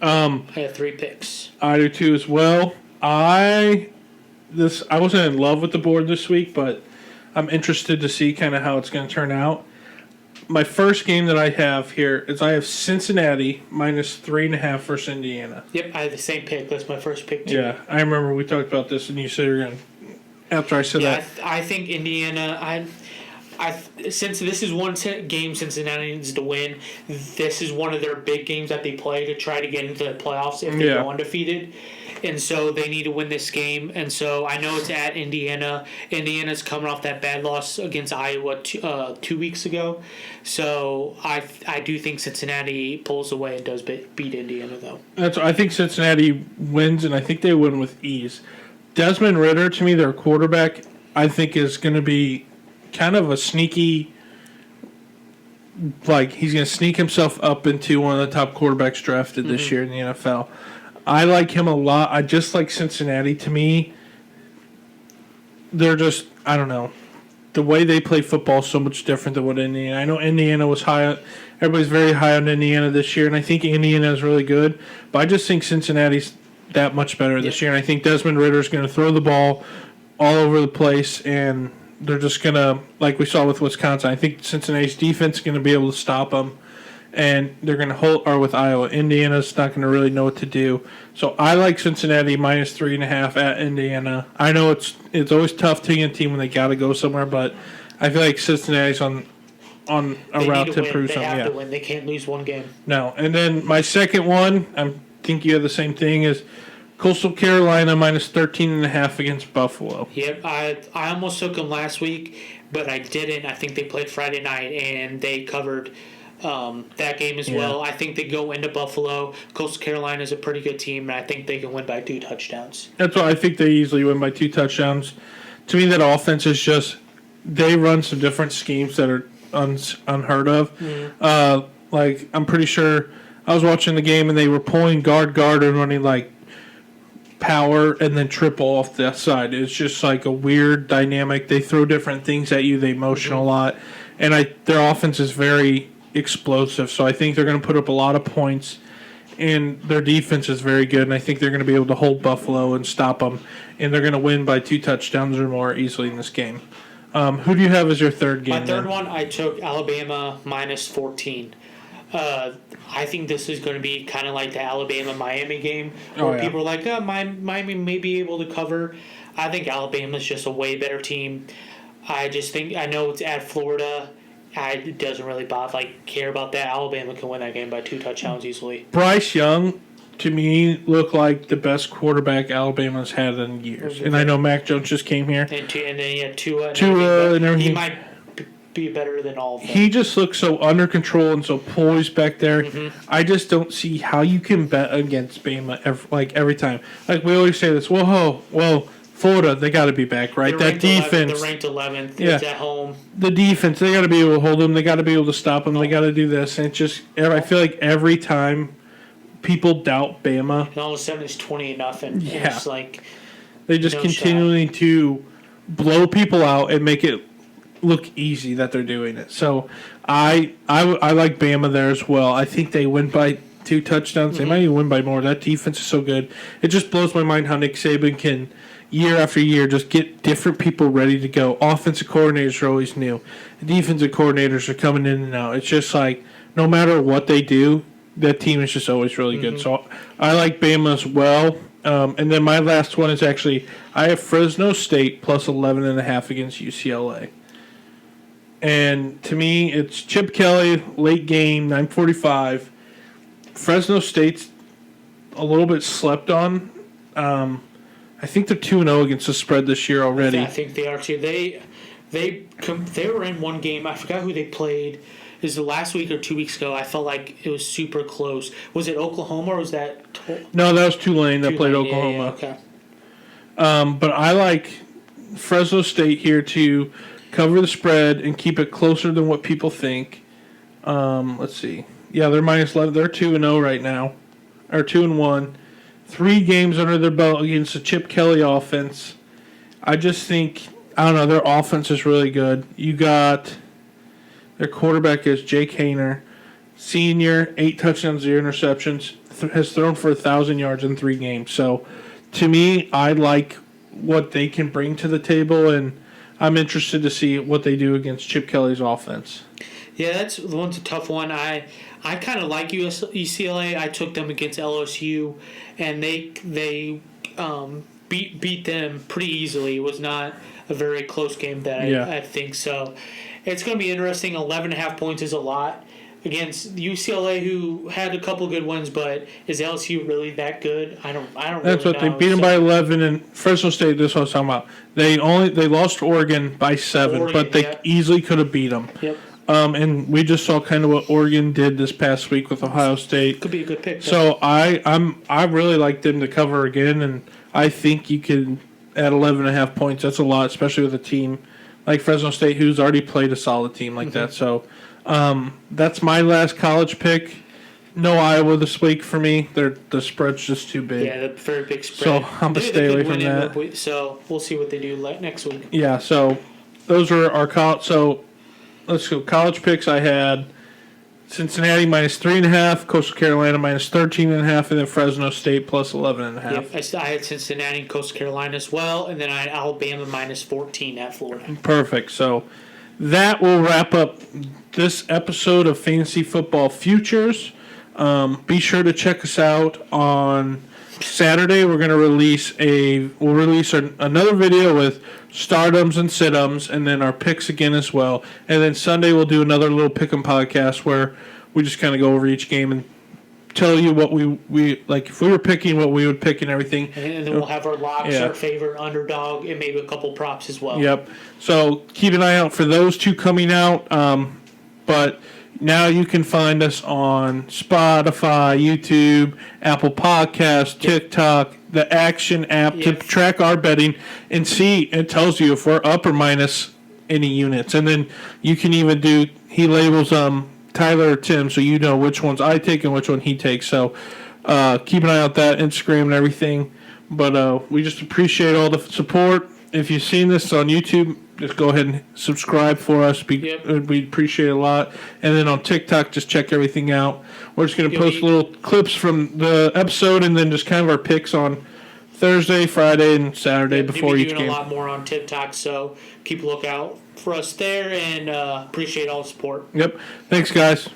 I have 3 picks. I do too as well. I wasn't in love with the board this week, but I'm interested to see kind of how it's going to turn out. My first game that I have here is I have Cincinnati minus 3.5 versus Indiana. Yep, I have the same pick. That's my first pick too. Yeah, I remember we talked about this, and you said you're going to after I said that. I think Indiana. Since this is one game Cincinnati needs to win, this is one of their big games that they play to try to get into the playoffs if they go undefeated. And so they need to win this game. And so I know it's at Indiana. Indiana's coming off that bad loss against Iowa 2 weeks ago. So I do think Cincinnati pulls away and does beat Indiana, though. I think Cincinnati wins, and I think they win with ease. Desmond Ridder, to me, their quarterback, I think is going to be kind of a sneaky, he's going to sneak himself up into one of the top quarterbacks drafted this year in the NFL. I like him a lot. I just like Cincinnati. To me, they're just, I don't know. The way they play football is so much different than what Indiana. I know Indiana was high. Everybody's very high on Indiana this year, and I think Indiana is really good. But I just think Cincinnati's that much better this year, and I think Desmond Ridder is going to throw the ball all over the place, and they're just going to, like we saw with Wisconsin, I think Cincinnati's defense is going to be able to stop them, and they're going to hold, or with Iowa. Indiana's not going to really know what to do. So I like Cincinnati minus 3.5 at Indiana. I know it's always tough taking a team when they got to go somewhere, but I feel like Cincinnati's on a route to prove something. They have to win. They can't lose one game. No. And then my second one, I think you have the same thing, is Coastal Carolina minus 13.5 against Buffalo. Yep, I almost took them last week, but I didn't. I think they played Friday night, and they covered that game as well. I think they go into Buffalo. Coastal Carolina is a pretty good team, and I think they can win by 2 touchdowns. That's why I think they easily win by 2 touchdowns. To me, that offense is just, they run some different schemes that are unheard of. I'm pretty sure I was watching the game, and they were pulling guard and running power and then triple off the side. It's just a weird dynamic. They throw different things at you. They motion a lot. And their offense is very explosive. So I think they're going to put up a lot of points. And their defense is very good. And I think they're going to be able to hold Buffalo and stop them. And they're going to win by 2 touchdowns or more easily in this game. Who do you have as your third game? My third one, I took Alabama minus 14. I think this is going to be kind of like the Alabama-Miami game where people are like, Miami may be able to cover. I think Alabama's just a way better team. I just think, I know it's at Florida. It doesn't really care about that. Alabama can win that game by 2 touchdowns easily. Bryce Young, to me, looked like the best quarterback Alabama's had in years. And I know Mac Jones just came here. And then he had Tua and everything. He might be better than all of them. He just looks so under control and so poised back there. I just don't see how you can bet against Bama every time. We always say this, well, Florida, they got to be back, right? That defense. They're ranked 11th. It's at home. The defense, they got to be able to hold them. They got to be able to stop them. They got to do this. And it's just, I feel like every time people doubt Bama. And all of a sudden it's 20-0. Yeah. It's they just continually to blow people out and make it look easy that they're doing it. So I like Bama there as well. I think they win by 2 touchdowns. They might even win by more. That defense is so good. It just blows my mind how Nick Saban can, year after year, just get different people ready to go. Offensive coordinators are always new. Defensive coordinators are coming in and out. It's just no matter what they do, that team is just always really good. So I like Bama as well. And then my last one is actually, I have Fresno State plus 11.5 against UCLA. And to me, it's Chip Kelly, late game, 9:45. Fresno State's a little bit slept on. I think they're 2-0 against the spread this year already. I think they are too. They were in one game. I forgot who they played. Is the last week or 2 weeks ago? I felt like it was super close. Was it Oklahoma or was that? No, that was Tulane that played Oklahoma. Yeah, okay. But I like Fresno State here to cover the spread and keep it closer than what people think. Let's see. Yeah, they're minus 11. They're 2-0 right now, or 2-1. 3 games under their belt against the Chip Kelly offense. I just think, I don't know, their offense is really good. You got, their quarterback is Jake Hayner, senior, 8 touchdowns, 0 interceptions, has thrown for 1,000 yards in 3 games. So, to me, I like what they can bring to the table, and I'm interested to see what they do against Chip Kelly's offense. Yeah, that's one's a tough one. I kind of like UCLA. I took them against LSU, and they beat them pretty easily. It was not a very close game that I think so. It's going to be interesting. 11.5 points is a lot against UCLA, who had a couple good wins, but is LSU really that good? I don't. That's really what know. they beat them by 11, and Fresno State. This is what I was talking about. They lost to Oregon by 7, but they easily could have beat them. Yep. And we just saw kind of what Oregon did this past week with Ohio State. Could be a good pick. So I really like them to cover again, and I think you can at 11.5 points. That's a lot, especially with a team like Fresno State, who's already played a solid team like that. So that's my last college pick. No Iowa this week for me. The spread's just too big. Yeah, the very big spread. So I'm gonna stay away from that. So we'll see what they do next week. Yeah. So those are our college. So let's go. College picks. I had Cincinnati minus 3.5, Coastal Carolina minus 13.5, and then Fresno State plus 11.5. Yep, I had Cincinnati and Coastal Carolina as well, and then I had Alabama minus 14 at Florida. Perfect. So that will wrap up this episode of Fantasy Football Futures. Be sure to check us out on Saturday. We're going to release another video with stardoms and situms, and then our picks again as well. And then Sunday we'll do another little pick'em podcast where we just kind of go over each game and tell you what we like, if we were picking, what we would pick and everything. And then we'll have our locks, our favorite underdog, and maybe a couple props as well. Yep. So keep an eye out for those two coming out. But now you can find us on Spotify, YouTube, Apple Podcasts, TikTok, the Action app to track our betting and see. It tells you if we're up or minus any units. And then you can even he labels Tyler or Tim, so you know which ones I take and which one he takes. So keep an eye out that Instagram and everything. But we just appreciate all the support. If you've seen this on YouTube, just go ahead and subscribe for us. We appreciate it a lot. And then on TikTok, just check everything out. We're just going to post little clips from the episode and then just kind of our picks on Thursday, Friday, and Saturday before each game. We're doing a lot more on TikTok, so keep a lookout for us there, and appreciate all the support. Yep. Thanks, guys.